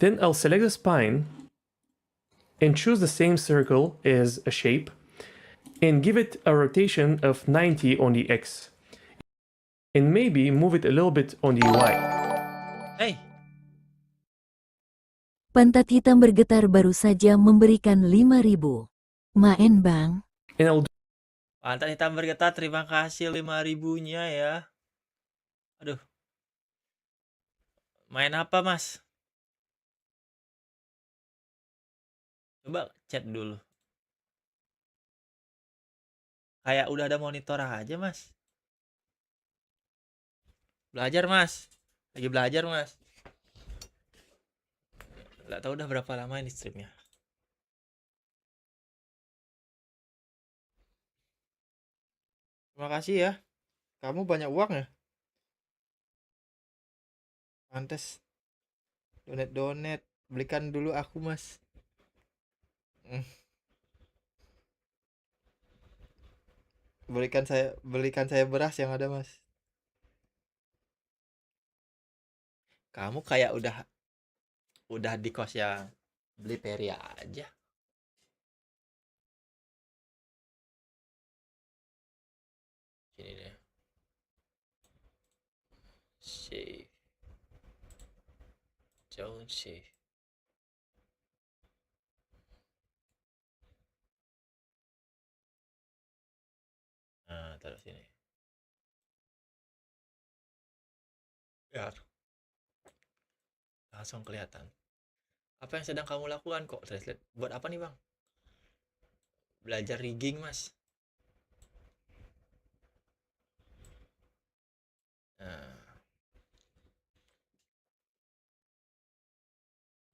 Then I'll select the spine and choose the same circle as a shape and give it a rotation of 90 on the X. And maybe move it a little bit on the Y. Hey. Pantat hitam bergetar baru saja memberikan 5.000. Main bang. And I'll Pantat hitam bergetar, terima kasih 5.000-nya ya. Aduh. Main apa, Mas? Coba chat dulu. Kayak udah ada monitor aja, Mas. Belajar, Mas. Lagi belajar, Mas. Nggak tahu udah berapa lama ini streamnya. Terima kasih ya. Kamu banyak uang ya? Pantes. Donate. Belikan dulu aku, Mas. Belikan saya beras yang ada, Mas. Kamu kayak udah di kos yang beli peri aja. Sini deh. Save. Don't save. Nah, taruh sini. Biar langsung kelihatan. Apa yang sedang kamu lakukan kok? Translate. Buat apa nih, Bang? Belajar rigging, Mas. Nah.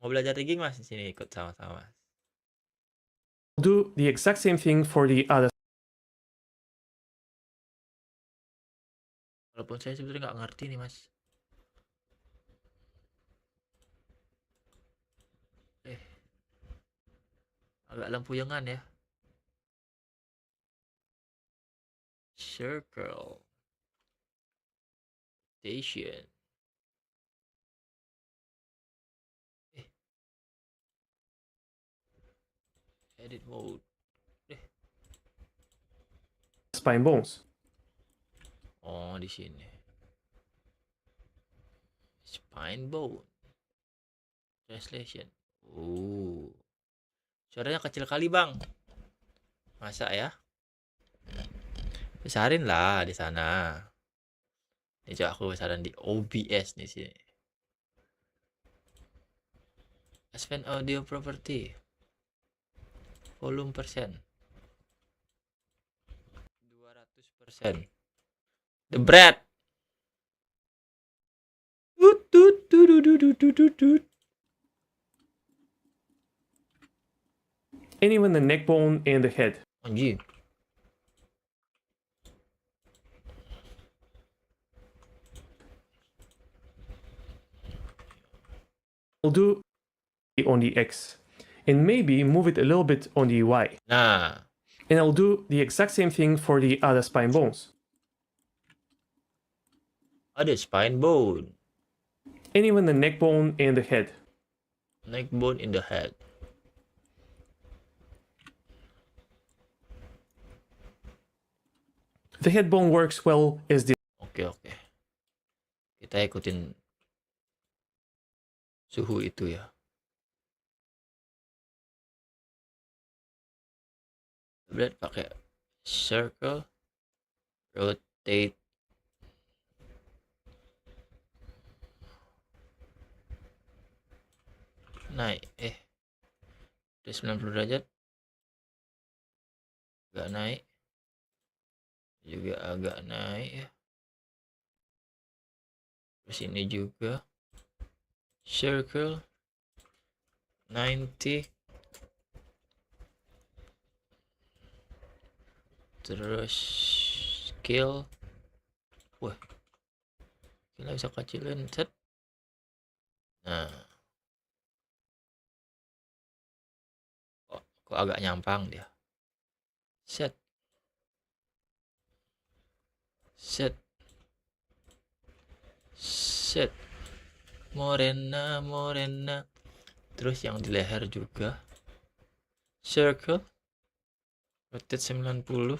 Mau belajar rigging, Mas? Sini ikut sama-sama. do the exact same thing for the other. Walaupun saya sebetulnya nggak ngerti nih, Mas. Agak lempuyengan ya. Circle. Station. Edit mode. Spine bones. Oh, di sini. Spine bone. Translation. Suaranya kecil kali, Bang. Masa ya? Besarin lah di sana. Ini coba aku besarin di OBS di sini. Advanced audio property. Volume persen. 200%. The bread. And even the neck bone and the head. Anjing. I'll do on the X. And maybe move it a little bit on the Y. Nah. And I'll do the exact same thing for the other spine bones. Ada spine bone. And even the neck bone and the head. Neck bone in the head. The headbone works well as the Oke. Kita ikutin suhu itu ya. Berat pakai circle, rotate. Naik, udah 90 derajat. Agak naik. Juga agak naik ya. Terus ini juga. Circle. 90. Terus scale. Wah. Kita bisa kecilin. Set. Nah. Kok agak nyampang dia. Set. Morena. Terus yang di leher juga. Circle. Rotate 90.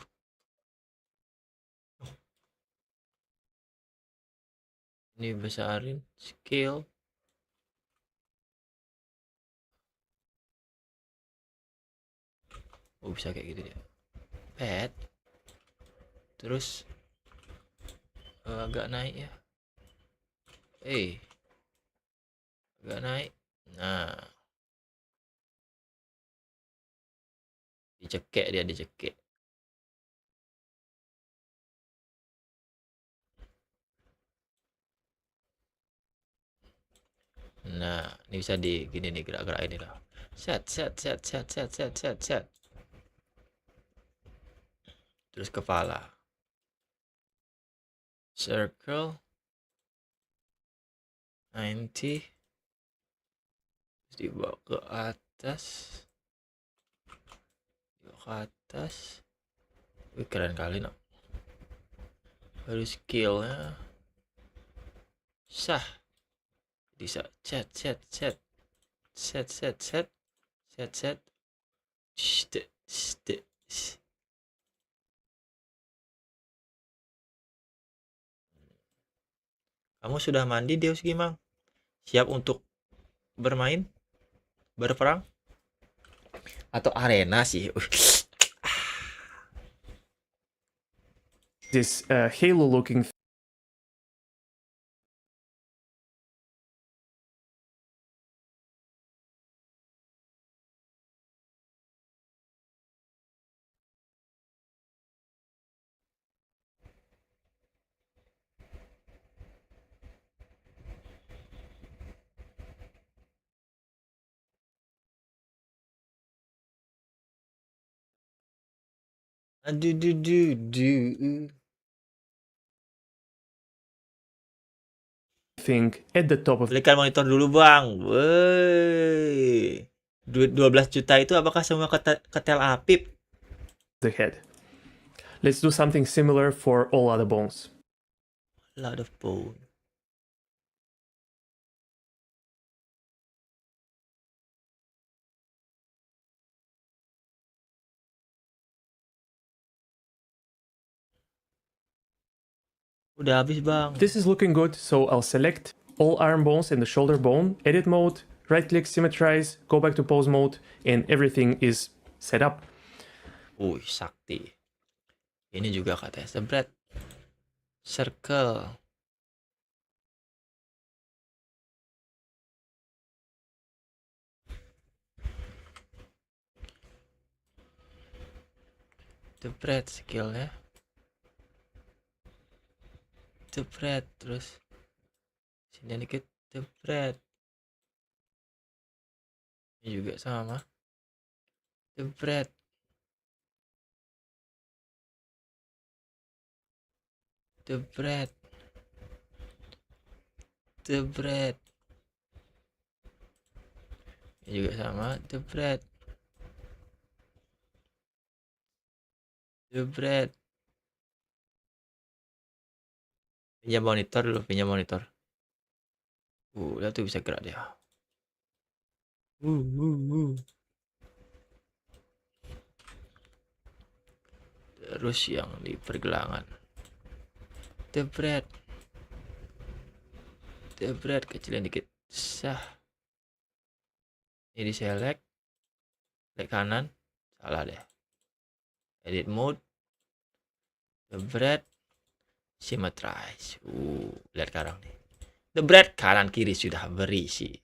Ini besarin. Scale. Oh, bisa kayak gitu dia. Pad. Terus agak naik ya. Agak naik. Nah. Dicekek. Nah, ini bisa di gini nih, gerak-gerak ini lah. Set. Terus kepala. Circle 90. Terus dibawa ke atas. Wih, keren kali nak. Baru skillnya. Sah. Bisa set. Kamu sudah mandi, Deus Gimang? Siap untuk bermain? Berperang? Atau arena sih? this halo looking Aduh. thing at the top of Belikan monitor dulu, Bang. Woi. 12 juta itu apakah semua ketel apip? the head. Let's do something similar for all other bones. A lot of bone. Udah habis, Bang. This is looking good, so I'll select all arm bones and the shoulder bone, edit mode, right click, symmetrize, go back to pose mode, and everything is set up. Wih, sakti. Ini juga katanya sebret. Circle. Jebret skillnya. Jebret terus sini dikit jebret. Ini juga sama. Jebret. Jebret. Ini juga sama. Jebret. Pinjam monitor dulu, lihat tuh bisa gerak dia. Terus yang di pergelangan. The bread kecilin dikit. Sah. Ini di select. Klik kanan. Salah deh. Edit mode. The bread. Symmetrize. Lihat sekarang nih. The bread kanan kiri sudah berisi.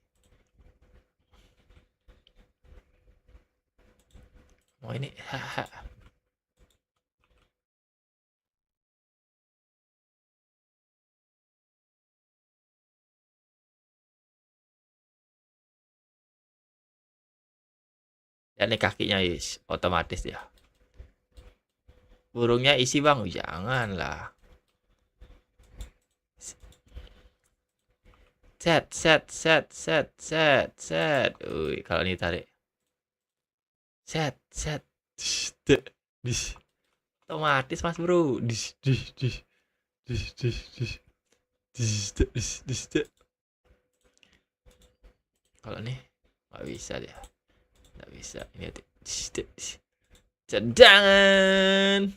Oh ini. Haha. Dan ini kakinya otomatis ya. Burungnya isi bang, janganlah. Set. Kalau ini tarik. Set. Otomatis mas bro. Kalau nih nggak bisa dia. Nggak bisa. Ini cadangan.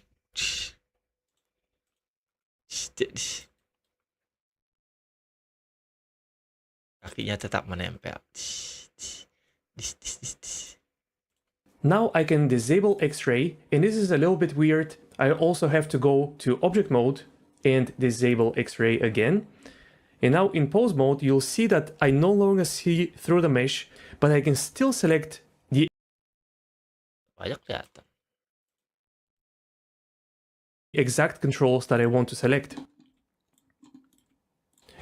Kakinya tetap menempel. Now I can disable X-ray, and this is a little bit weird. I also have to go to object mode and disable X-ray again. And now in pose mode, you'll see that I no longer see through the mesh, but I can still select the Banyak kelihatan. exact controls that I want to select.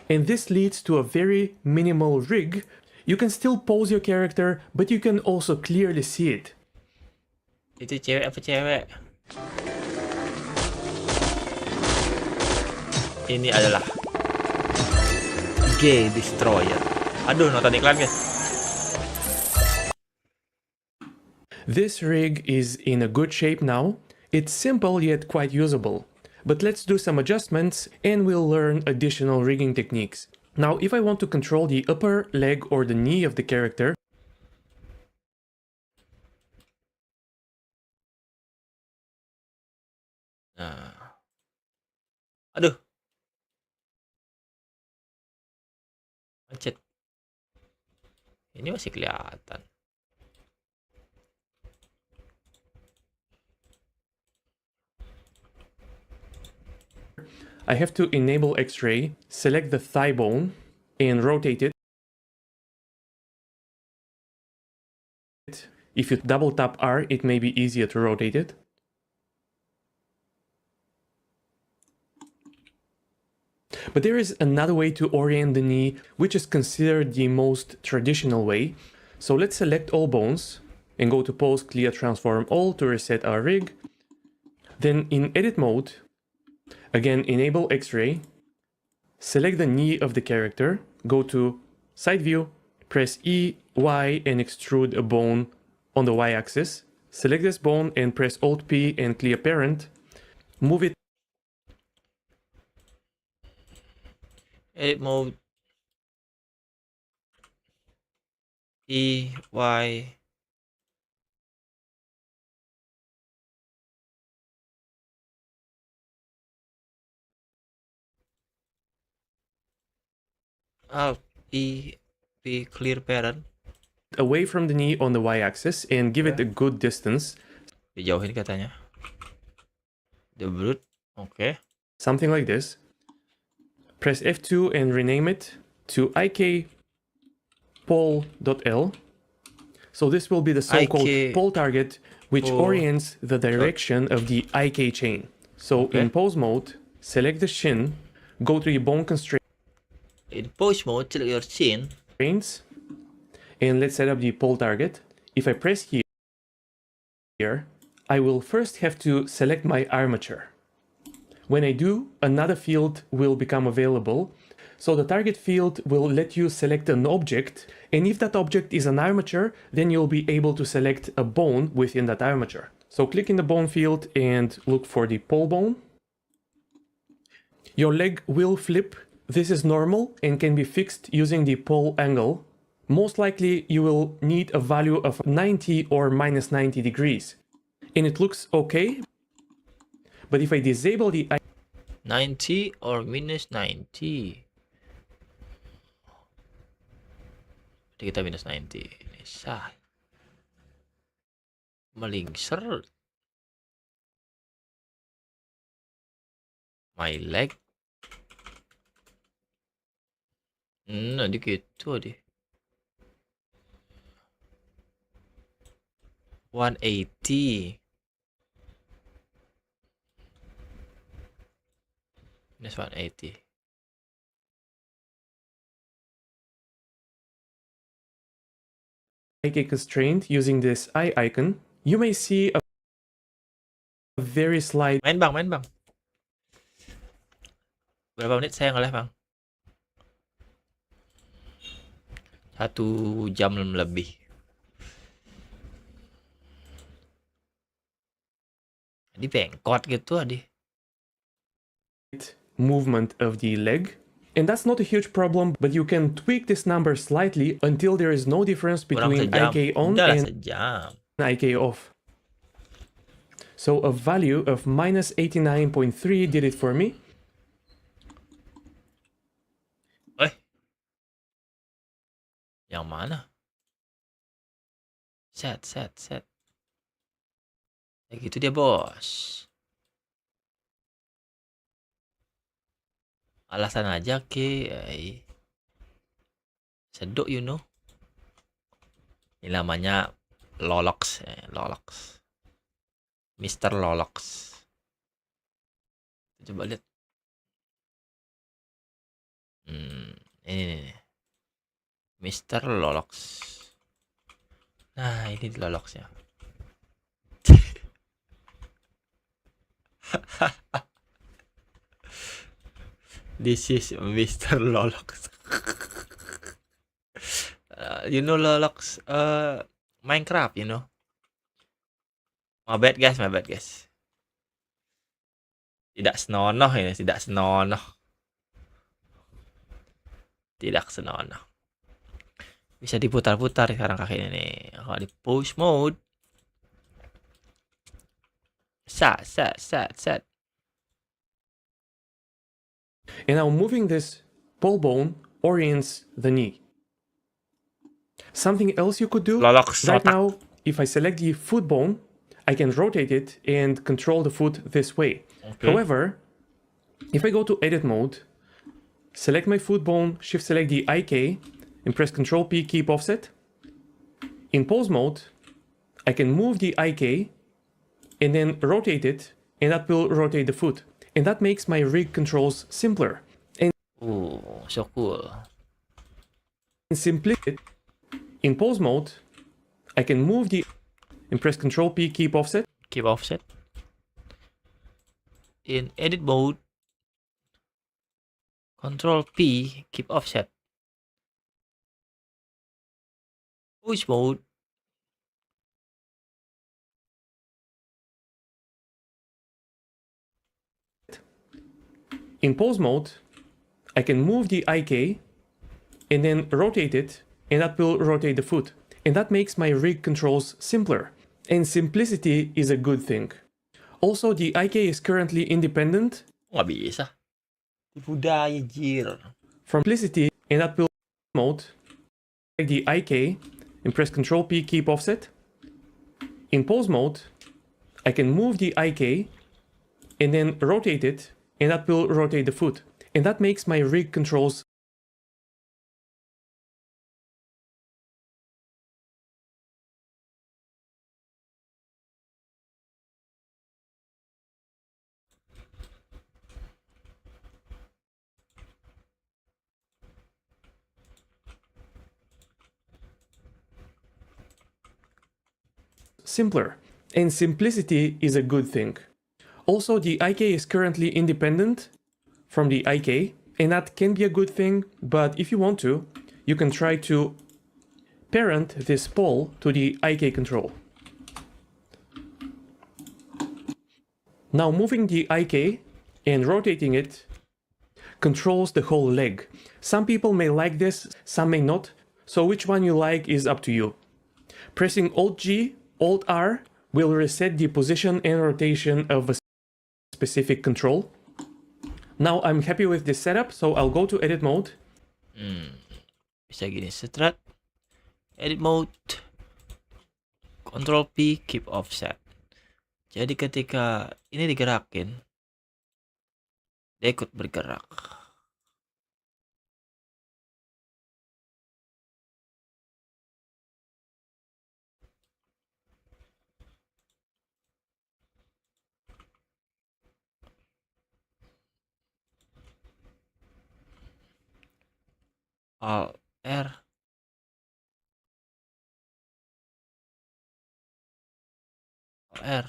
And this leads to a very minimal rig. You can still pose your character, but you can also clearly see it. Itu cewek apa cewek? Ini adalah Gay Destroyer. Aduh, nonton iklan guys. This rig is in a good shape now. It's simple yet quite usable. But let's do some adjustments and we'll learn additional rigging techniques. Now, if I want to control the upper leg or the knee of the character, Nah. Aduh. Macet. Ini masih kelihatan. I have to enable X-ray, select the thigh bone, and rotate it. If you double tap R, it may be easier to rotate it. But there is another way to orient the knee, which is considered the most traditional way. So let's select all bones and go to Pose, Clear, Transform All to reset our rig. Then in Edit mode, again enable X-ray, select the knee of the character, go to Side View, press E, Y, and extrude a bone on the Y-axis. Select this bone and press Alt-P and clear parent. Move it. Edit mode. E, Y. Alt, E, P, clear parent. Away from the knee on the Y-axis and give it a good distance. Dijauhin katanya. The brute. Okay. Something like this. Press F2 and rename it to IK pole.L. So this will be the so-called IK pole target, which pole orients the direction of the IK chain. So in pose mode, select the shin, go to the bone constraints, In pose mode, select your chin. and let's set up the pole target. If I press here, I will first have to select my armature. When I do, another field will become available. So the target field will let you select an object, and if that object is an armature, then you'll be able to select a bone within that armature. So click in the bone field and look for the pole bone. Your leg will flip. This is normal and can be fixed using the pole angle. Most likely you will need a value of 90 or minus 90 degrees. And it looks okay. But if I disable the 90 or minus 90. Jadi kita minus 90. Sah. Melingser. My leg. Di gitu di. 180. Minus 180. IK constraint using this eye icon, you may see a very slight Main bang. Berapa menit saya nge-live bang? 1 jam lebih. Di bengkot gitu adi. movement of the leg. And that's not a huge problem, but you can tweak this number slightly until there is no difference between IK on and IK off. So a value of minus 89.3 did it for me. Yang mana? Set. Ya gitu dia, bos. Alasan aja ke. Seduk, you know. Ini namanya Lolox. Lolox. Mr. Lolox. Coba lihat. Ini. Mr. Lolox. Nah, ini di Lolox ya. This is Mr. Lolox. You know Lolox, Minecraft, you know. My bad guys. Tidak senonoh ini, tidak senonoh. Bisa diputar-putar sekarang kakinya nih. Kalau di push mode. Set. And now moving this pole bone orients the knee. Something else you could do right now, if I select the foot bone, I can rotate it and control the foot this way. Okay. However, if I go to edit mode, select my foot bone, shift select the IK, and press Ctrl P, keep offset. In pose mode, I can move the IK and then rotate it, and that will rotate the foot. And that makes my rig controls simpler. And so cool. Simply, in pose mode, I can move the and press Ctrl P, keep offset. Keep offset. In edit mode, Ctrl P, keep offset. Push mode. In pose mode, I can move the IK and then rotate it, and that will rotate the foot. And that makes my rig controls simpler. And simplicity is a good thing. Also, the IK is currently independent Nggak bisa. Tipu daya, jir. from simplicity, and that will mode the IK and press Ctrl P, keep offset. In pose mode, I can move the IK and then rotate it, and that will rotate the foot. And that makes my rig controls simpler. And simplicity is a good thing. Also, the IK is currently independent from the IK, and that can be a good thing, but if you want to, you can try to parent this pole to the IK control. Now moving the IK and rotating it controls the whole leg. Some people may like this, some may not, so which one you like is up to you. Pressing Alt G, Alt R will reset the position and rotation of a specific control. Now I'm happy with this setup, so I'll go to edit mode. Bisa gini, strat, edit mode, Control P, keep offset. Jadi ketika ini digerakin, dia ikut bergerak. Alt R, Alt R.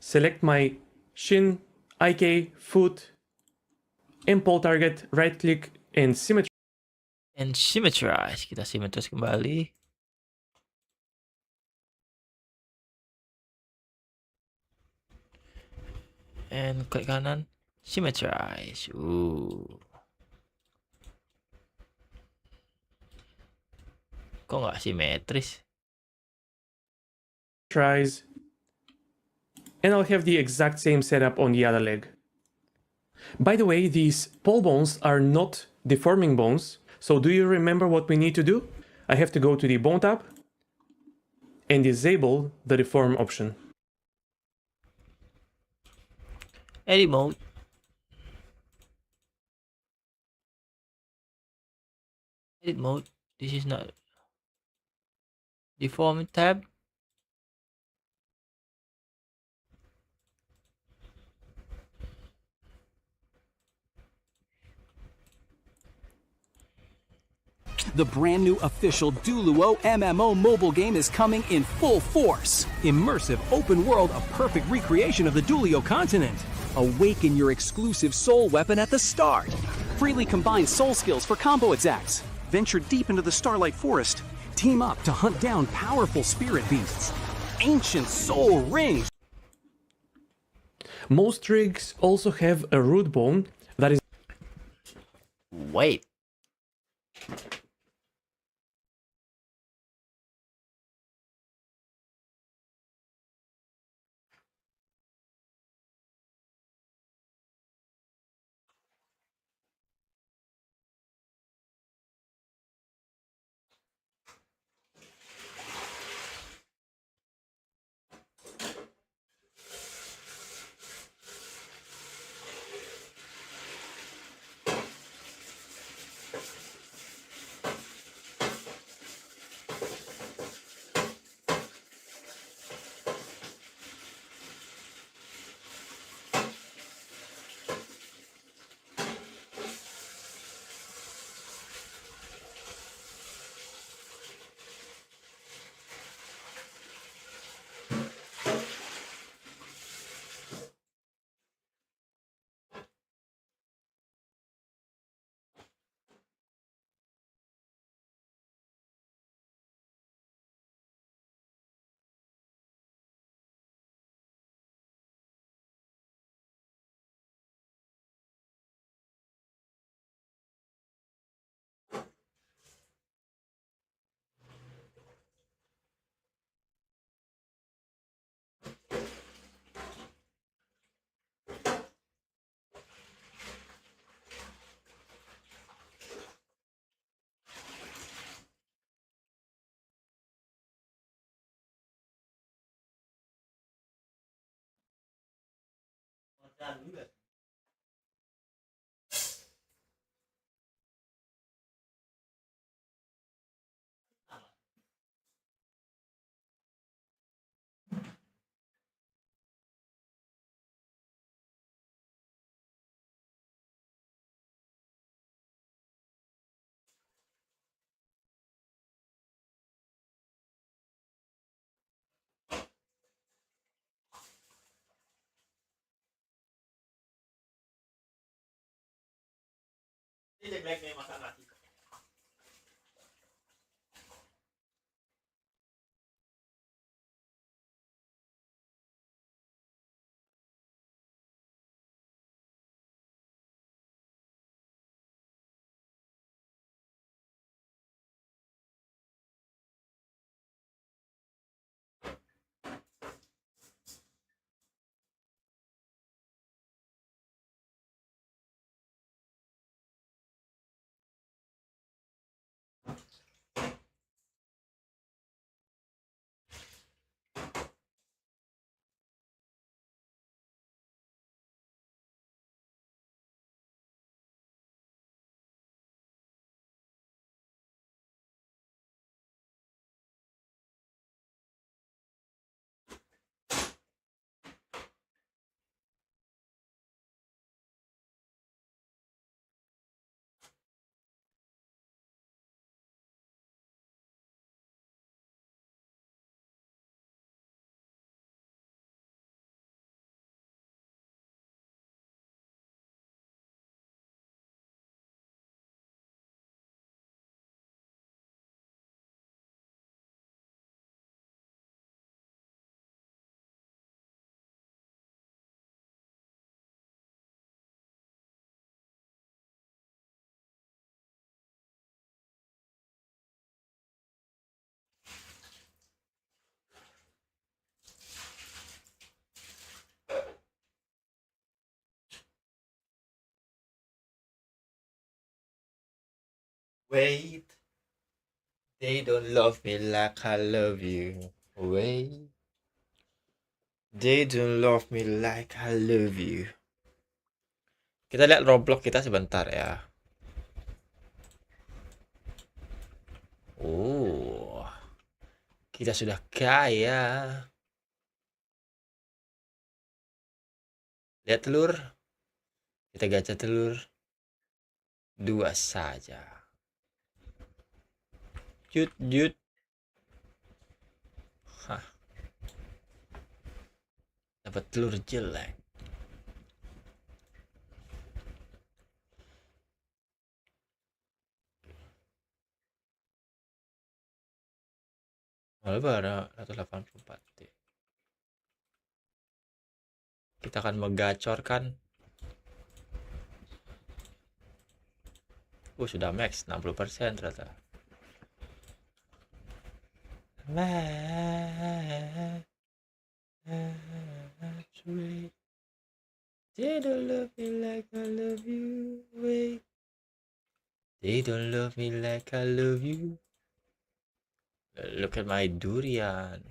Select my shin, IK, foot, impole target, right click, and symmetry. And symmetrize, kita symmetrize kembali. And klik kanan, symmetrize. Kok nggak simetris? Tries, and I'll have the exact same setup on the other leg. By the way, these pole bones are not deforming bones, so do you remember what we need to do? I have to go to the bone tab and disable the deform option. Edit mode. Edit mode. This is not deform tab. The brand new official Duo MMO mobile game is coming in full force. Immersive open world, a perfect recreation of the Dulio continent. Awaken your exclusive soul weapon at the start. Freely combine soul skills for combo exacts. Venture deep into the Starlight Forest. Team up to hunt down powerful spirit beasts. Ancient soul rings. Most rigs also have a root bone that is Wait. Ini black nih masak nasi. Wait, they don't love me like I love you. Wait, they don't love me like I love you. Kita lihat roblox kita sebentar ya. Oh, kita sudah kaya. Lihat telur. Kita gacha telur. 2 saja. Jut jut. Hah. Dapat telur jelek. Malah ada 184. Kita akan mengacorkan. Sudah max 60% ternyata. They don't love me like I love you. Wait. They don't love me like I love you. Look at my durian.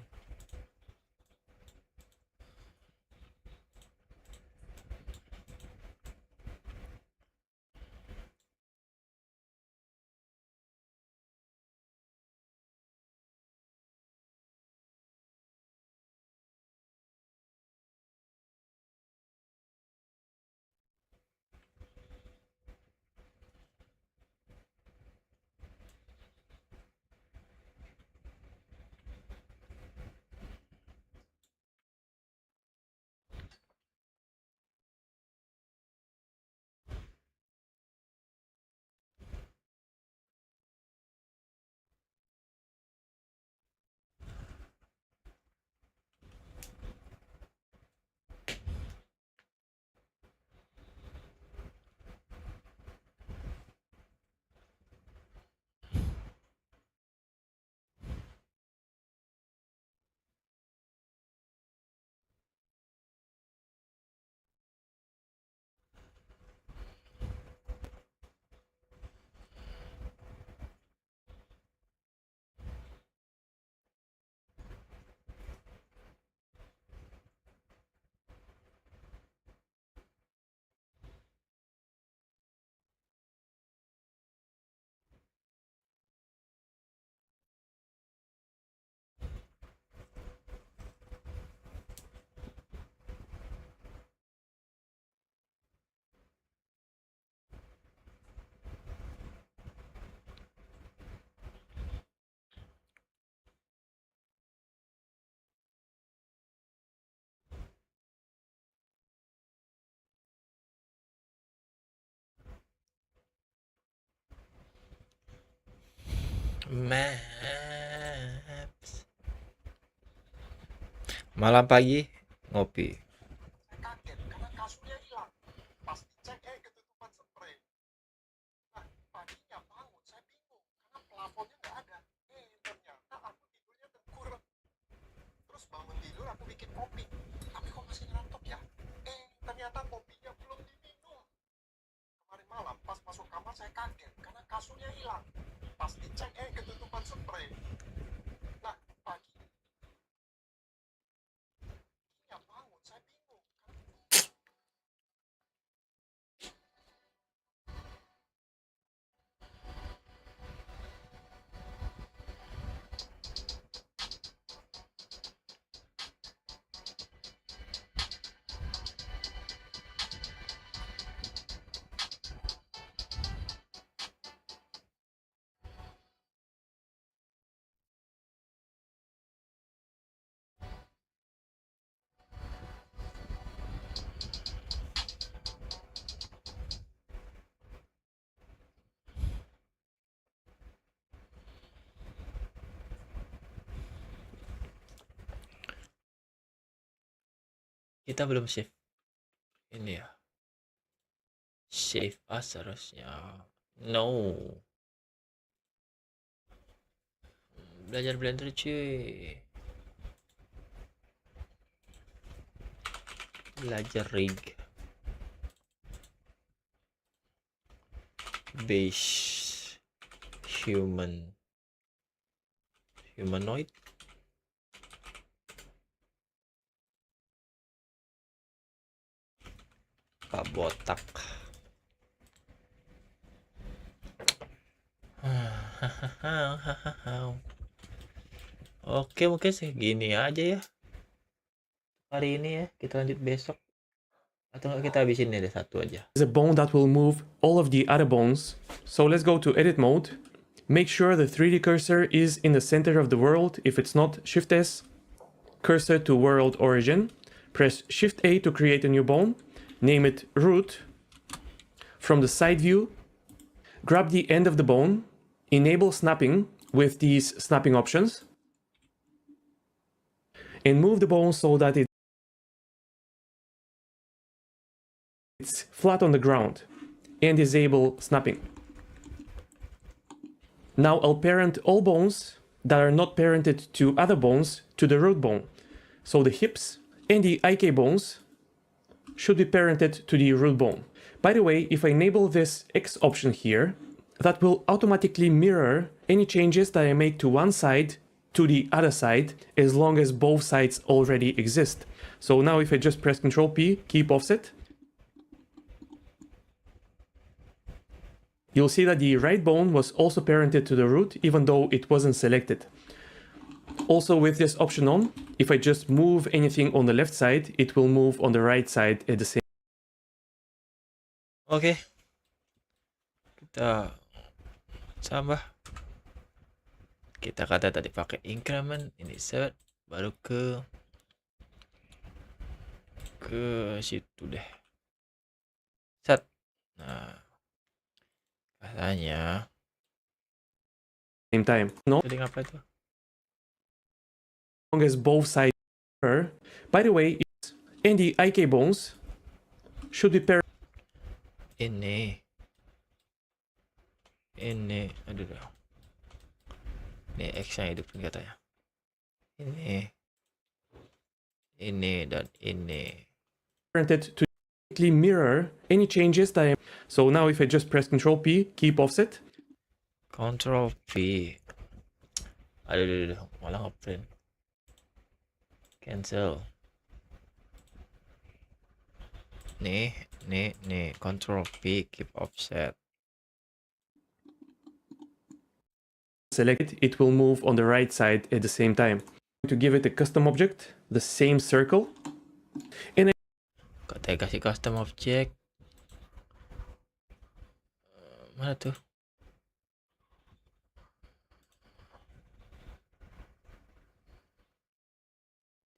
Maps. Malam pagi ngopi. Kaget karena kasurnya hilang. Pas dicek ketutupan spray. Nah, paginya bangun saya bingung karena plafonnya nggak ada. Ternyata aku tidurnya tengkurap. Terus bangun tidur aku bikin kopi. Tapi kok masih ngantuk ya? Ternyata kopinya belum diminum. Kemarin malam pas masuk kamar saya kaget karena kasurnya hilang. Pas dicek ketutupan spray. Nah, paginya bangun saya bingung. Kita belum save. Ini ya. Save as harusnya. No. Belajar Blender cuy. Belajar rig. Base. humanoid. Pak botak. Oke, mungkin segini aja ya hari ini ya. Kita lanjut besok. Atau nggak kita habisin deh satu aja. There's a bone that will move all of the other bones. So let's go to edit mode. Make sure the 3D cursor is in the center of the world. If it's not, Shift S, cursor to world origin. Press Shift A to create a new bone. Name it root. From the side view, grab the end of the bone. Enable snapping with these snapping options. And move the bone so that it's flat on the ground. And disable snapping. Now I'll parent all bones that are not parented to other bones to the root bone. So the hips and the IK bones should be parented to the root bone. By the way, if I enable this X option here, that will automatically mirror any changes that I make to one side to the other side, as long as both sides already exist. So now if I just press Ctrl P, keep offset, you'll see that the right bone was also parented to the root, even though it wasn't selected. Also with this option on, if I just move anything on the left side, it will move on the right side at the same. Oke. Kita tambah. Kita kata tadi pakai increment, ini set, baru ke situ deh. Set. Nah, katanya Same time. No, tadi ngapain tuh? as long as both sides are. By the way, and the IK bones should be paired. Ini, aduh dong. Ini X yang hidupin katanya. Ini dan ini. Parented to directly mirror any changes that I. So now if I just press Ctrl P, keep offset, Control P. Aduh, malah ngeprint. Cancel. Nih, Control P, keep offset. select it, it will move on the right side at the same time. To give it a custom object, the same circle, and Katanya kasih custom object. Mana tuh?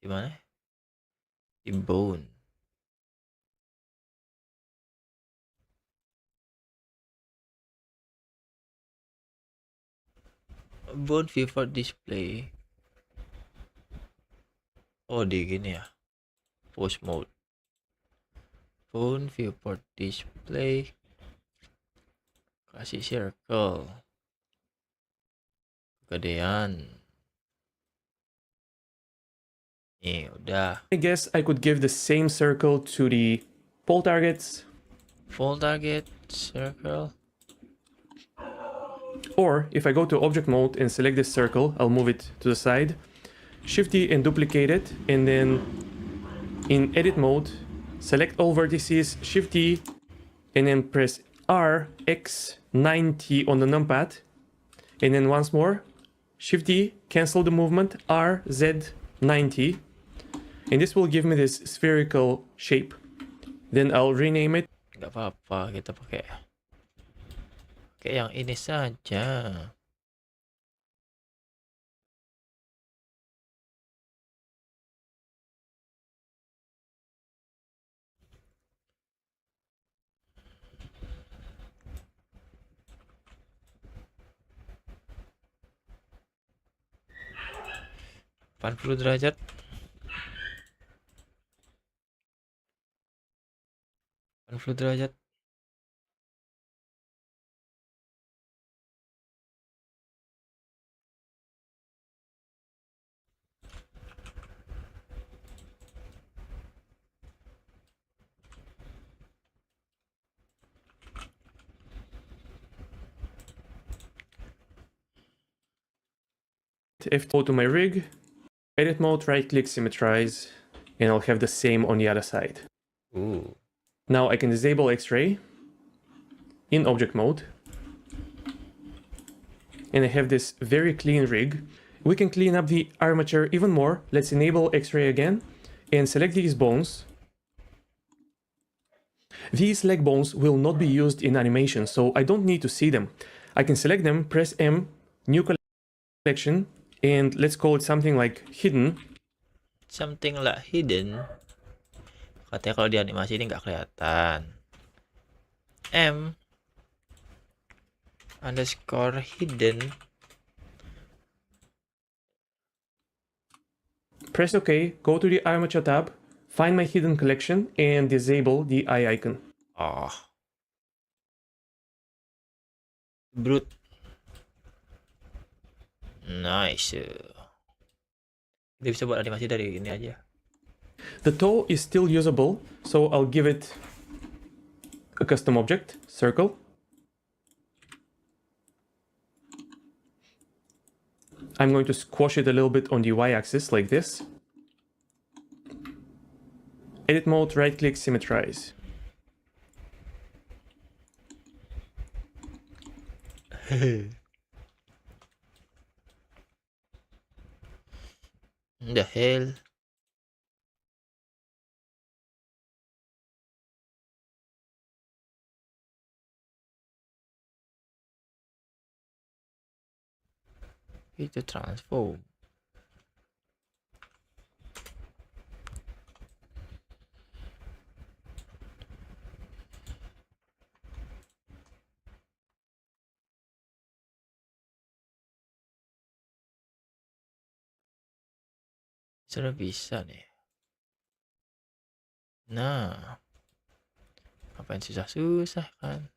Di mana? Di bone. Bone viewport display. Oh, di gini ya. Push mode. Bone viewport display. Kasih circle. Kegedean. Nih, udah. I guess I could give the same circle to the pole targets. Full target circle. Or if I go to object mode and select this circle, I'll move it to the side. Shift D and duplicate it, and then in edit mode, select all vertices, Shift D, and then press R, X, 90 on the numpad. And then once more, Shift D, cancel the movement, R, Z, 90. And this will give me this spherical shape. Then I'll rename it. Gak apa-apa, kita pakai yang ini saja. Empat puluh derajat. Derajat. F2 to my rig, edit mode, right click, symmetrize, and I'll have the same on the other side. Ooh. Now I can disable X-ray in object mode. And I have this very clean rig. We can clean up the armature even more. Let's enable X-ray again and select these bones. These leg bones will not be used in animation, so I don't need to see them. I can select them, press M, new collection, and let's call it something like hidden. Something like hidden. Katanya kalau di animasi ini nggak kelihatan. M underscore hidden. Press OK, go to the armature tab, find my hidden collection, and disable the eye icon. Oh. Brute. Nice. Kita bisa buat animasi dari ini aja. The toe is still usable, so I'll give it a custom object, circle. I'm going to squash it a little bit on the y-axis like this. Edit mode, right click, symmetrize. The hell? Itu transform. Sudah bisa nih. Nah, ngapain susah-susah kan?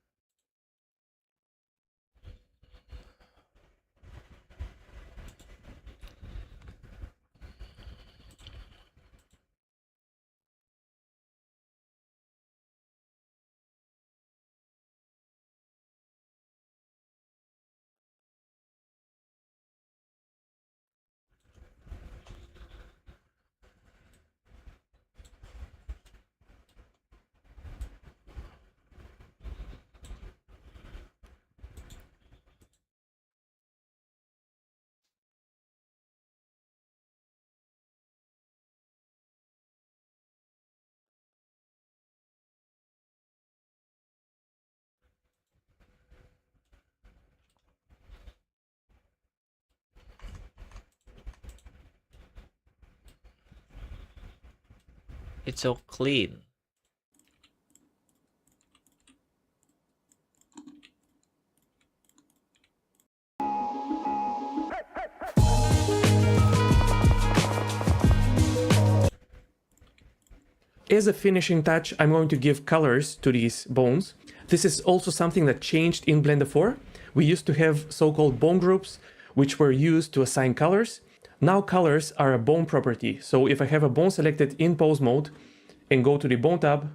It's so clean. As a finishing touch, I'm going to give colors to these bones. This is also something that changed in Blender 4. We used to have so-called bone groups, which were used to assign colors. Now colors are a bone property. So if I have a bone selected in pose mode and go to the bone tab,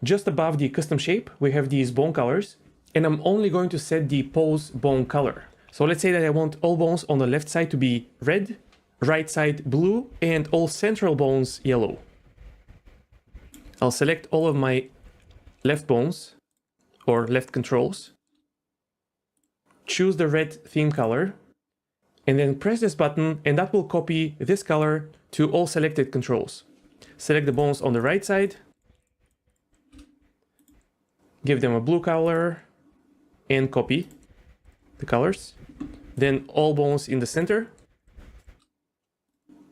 just above the custom shape, we have these bone colors, and I'm only going to set the pose bone color. So let's say that I want all bones on the left side to be red, right side blue, and all central bones yellow. I'll select all of my left bones or left controls, choose the red theme color, and then press this button, and that will copy this color to all selected controls. Select the bones on the right side, give them a blue color, and copy the colors. Then all bones in the center,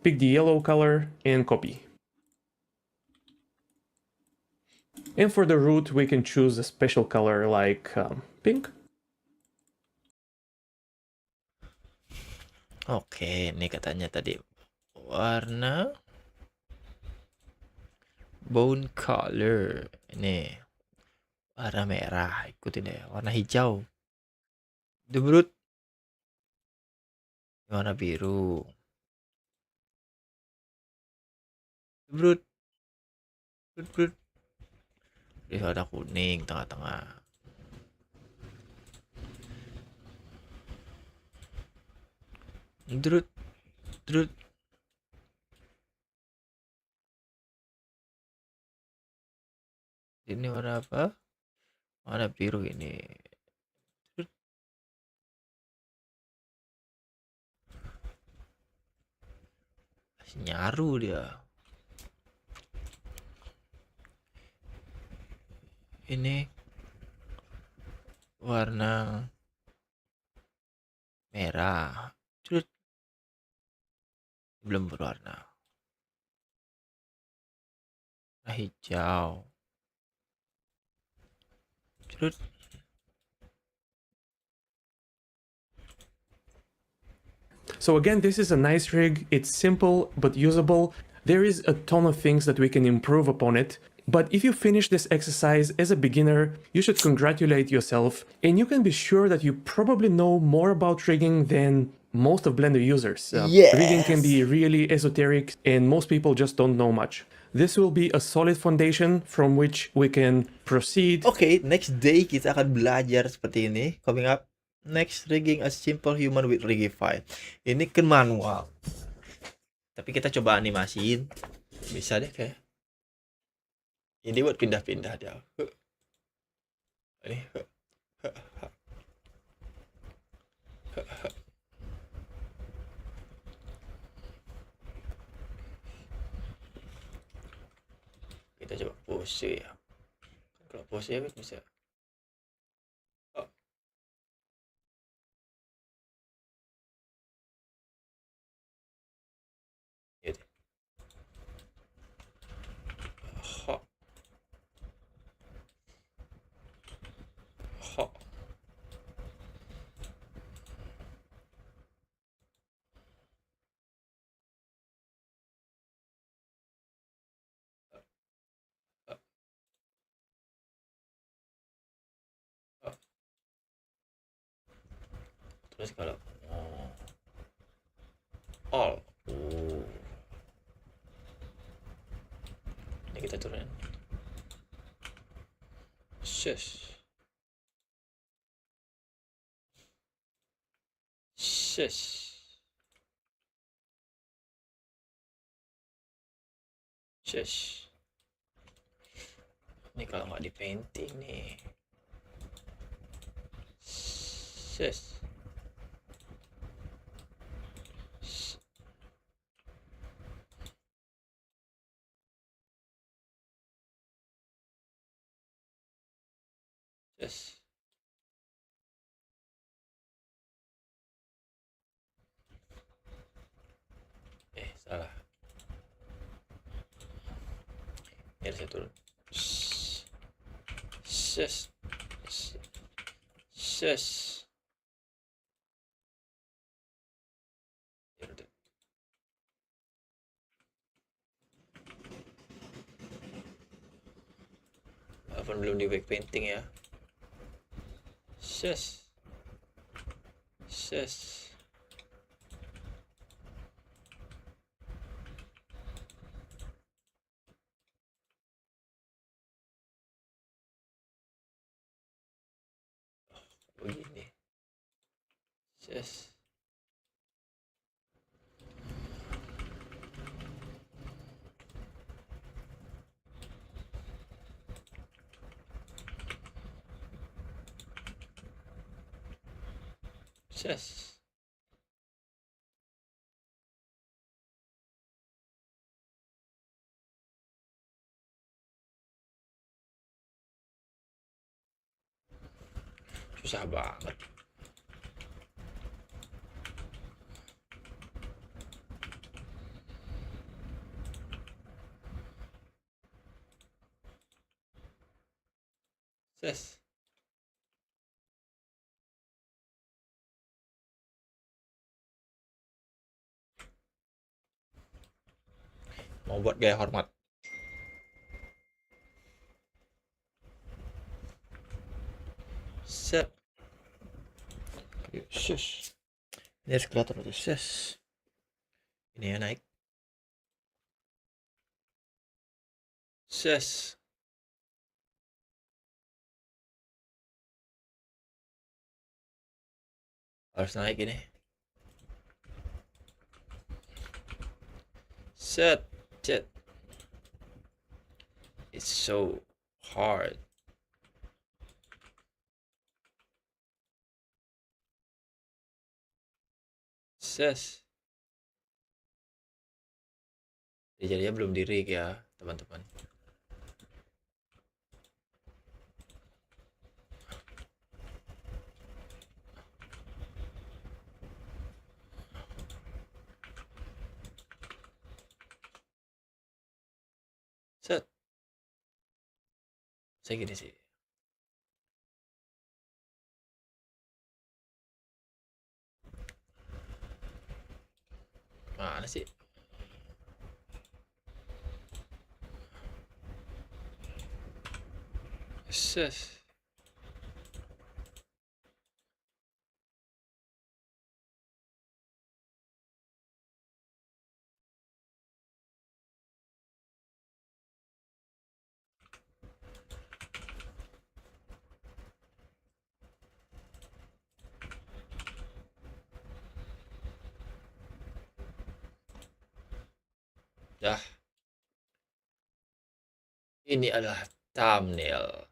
pick the yellow color and copy. And for the root, we can choose a special color like pink. Oke, ini katanya tadi warna bone color. Ini warna merah, ikutin deh. Warna hijau, the brute. Warna biru, the brute, brute. Di warna kuning tengah-tengah. Drut. Terus ini warna apa? Warna biru ini. Terus masih nyaru dia. Ini warna merah. Terus belum berwarna. Warna hijau. Terus So again, this is a nice rig. It's simple but usable. There is a ton of things that we can improve upon it. But if you finish this exercise as a beginner, you should congratulate yourself, and you can be sure that you probably know more about rigging than most of Blender users. Rigging can be really esoteric, and most people just don't know much. This will be a solid foundation from which we can proceed. Oke, next day kita akan belajar seperti ini. Coming up, next rigging a simple human with Rigify. Ini kan manual. Tapi kita coba animasiin. Bisa deh kayak. Ini buat pindah-pindah dia. Ini. Kita coba pose ya. Kalau pose ya bisa. Oh. Gitu. Ho. Ho. Terus kalau all, ini kita turunin. Shush. Shush. Shush. Ini kalau nggak di painting nih. Shush. Yes. Salah. Biar saya turun. Shush. Shush. Walaupun belum di back painting ya. Shush. Shush. Oh, begini. Shush. Shush. Susah banget. Shush. Mau buat gaya hormat. Set. Shush. Ini harus kelihatan tuh. Shush. Ini ya naik. Shush. Harus naik ini. Set. Set. It's so hard. Ses. Jadinya belum di rig ya, teman-teman. Set. Saya gini sih. Mana sih? Ses. Dah. Ini adalah thumbnail.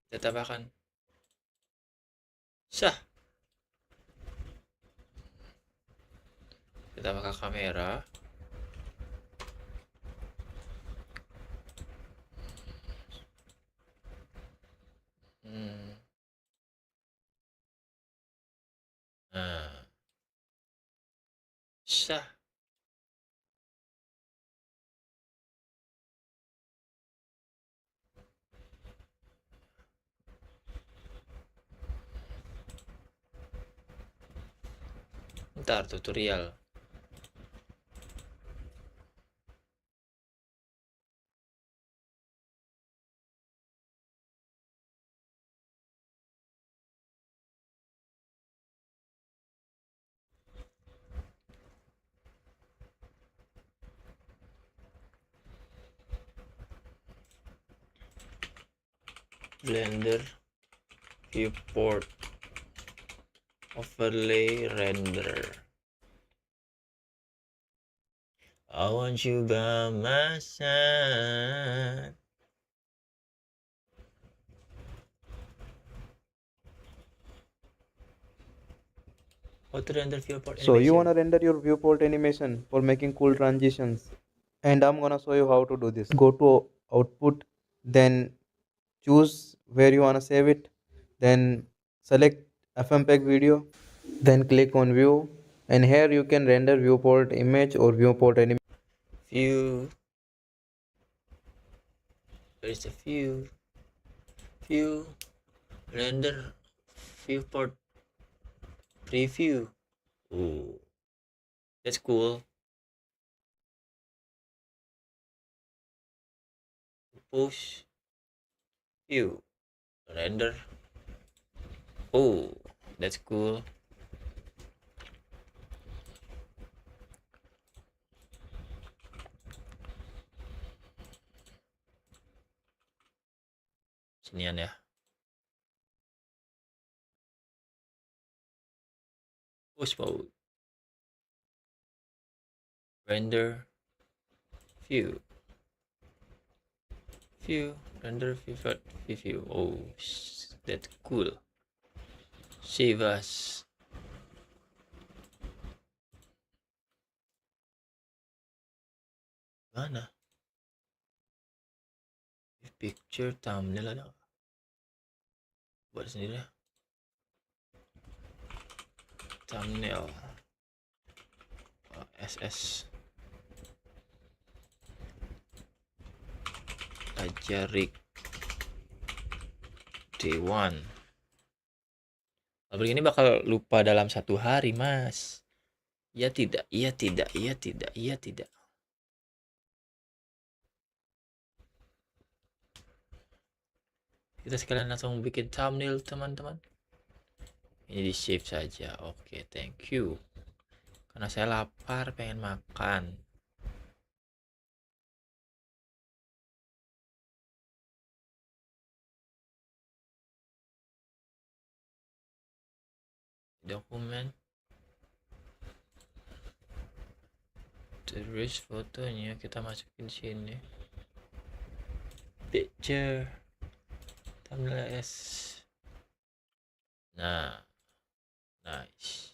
Kita tambahkan. Sah. Kita pakai kamera. Nah. Sah. Ntar tutorial. Blender viewport overlay render. I want you by my side. How to render viewport So you animation? wanna render your viewport animation for making cool transitions, and I'm gonna show you how to do this. Go to output, then choose where you wanna save it, then select FMPEG video, then click on view, and here you can render viewport image or viewport animation. View. Where is the view? View. Render viewport preview. Ooh, that's cool. Push view render. Oh, that's cool. Senian ya. Push mode. Render view. View render view. Oh, that's cool. Save as. Mana? Picture thumbnail ada. Buat sendiri ya. Thumbnail. SS. Ajarik D1. Pabrik ini bakal lupa dalam 1 hari, Mas. Iya tidak, iya tidak, iya tidak, iya tidak. Kita sekalian langsung bikin thumbnail, teman-teman. Ini di save saja. Oke, thank you. Karena saya lapar, pengen makan. Dokumen. Terus fotonya kita masukin sini. Picture. Thumbnail S. Nah, nice.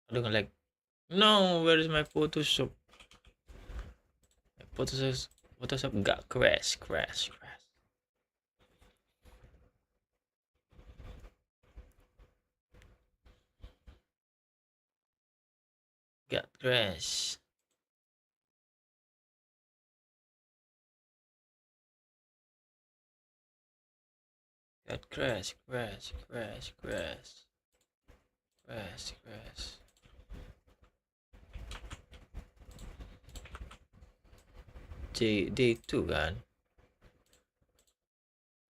Aduh nge-lag. No, where is my Photoshop? Photoshop nggak crash. Got crash. Got crash. Day 2 kan.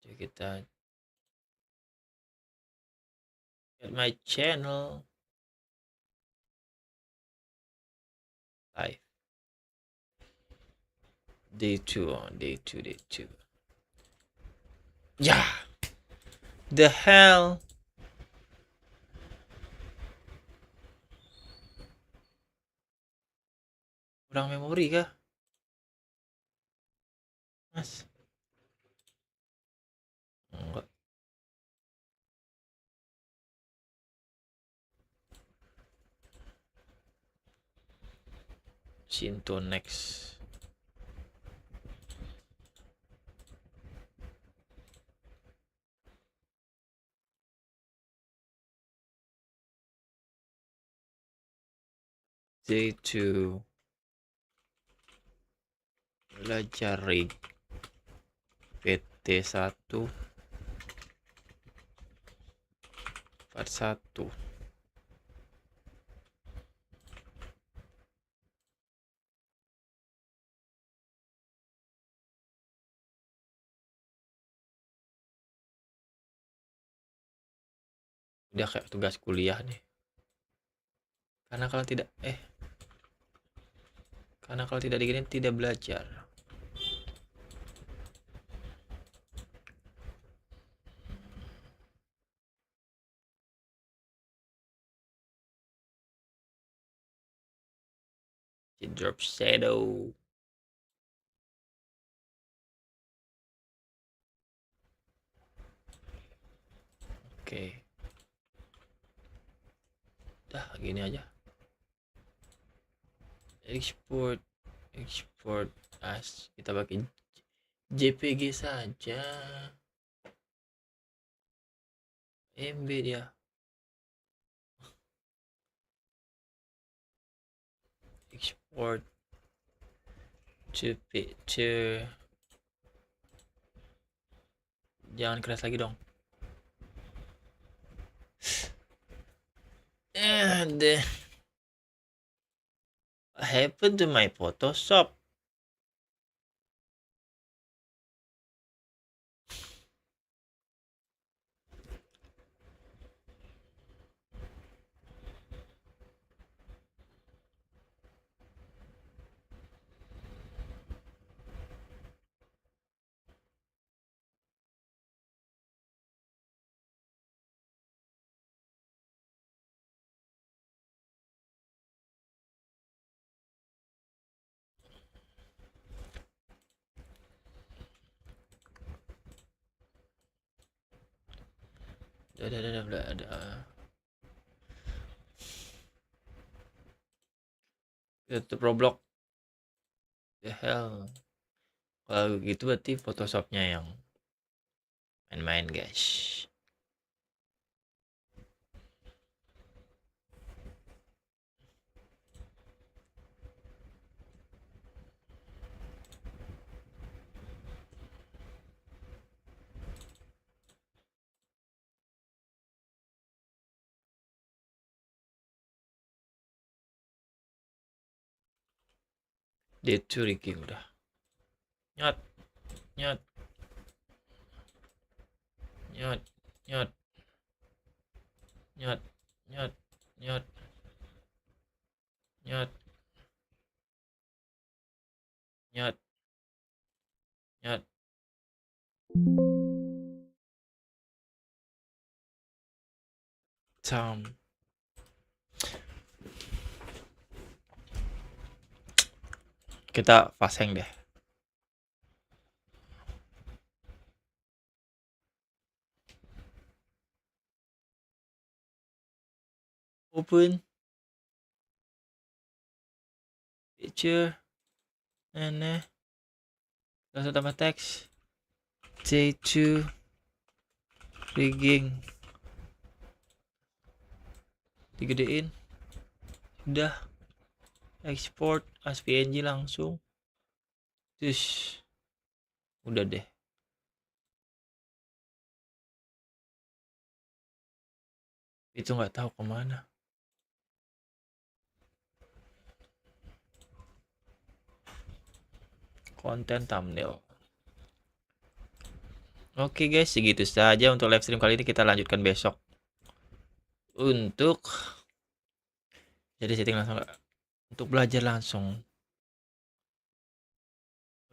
Jadi kita at my channel live. Day 2 on day 2. Ya. The hell. Kurang memori kah? Mas. Enggak. Shinto next. Day 2 belajar rig PT1 part 1. Udah kayak tugas kuliah nih. Karena kalau tidak digini tidak belajar. Drop shadow. Oke. Dah gini aja. Export as kita pakai JPG saja. MB dia. Export to picture. Jangan keras lagi dong. And what happened to my Photoshop? Ada. Itu roblox. The hell. Kalau gitu berarti Photoshopnya yang main-main guys. Day 2 rigging udah. Nyot. hitam. Kita pasang deh. Open picture and langsung tambah teks J2 rigging, digedein, udah export as PNG langsung, terus udah deh. Itu nggak tahu kemana. Konten thumbnail. Oke guys, segitu saja untuk live stream kali ini. Kita lanjutkan besok. Untuk jadi setting langsung nggak? Untuk belajar langsung.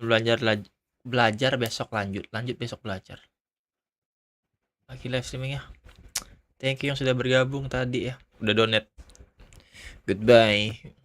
Belajar besok lanjut besok belajar. Lagi live streamingnya. Thank you yang sudah bergabung tadi ya. Udah donate. Goodbye.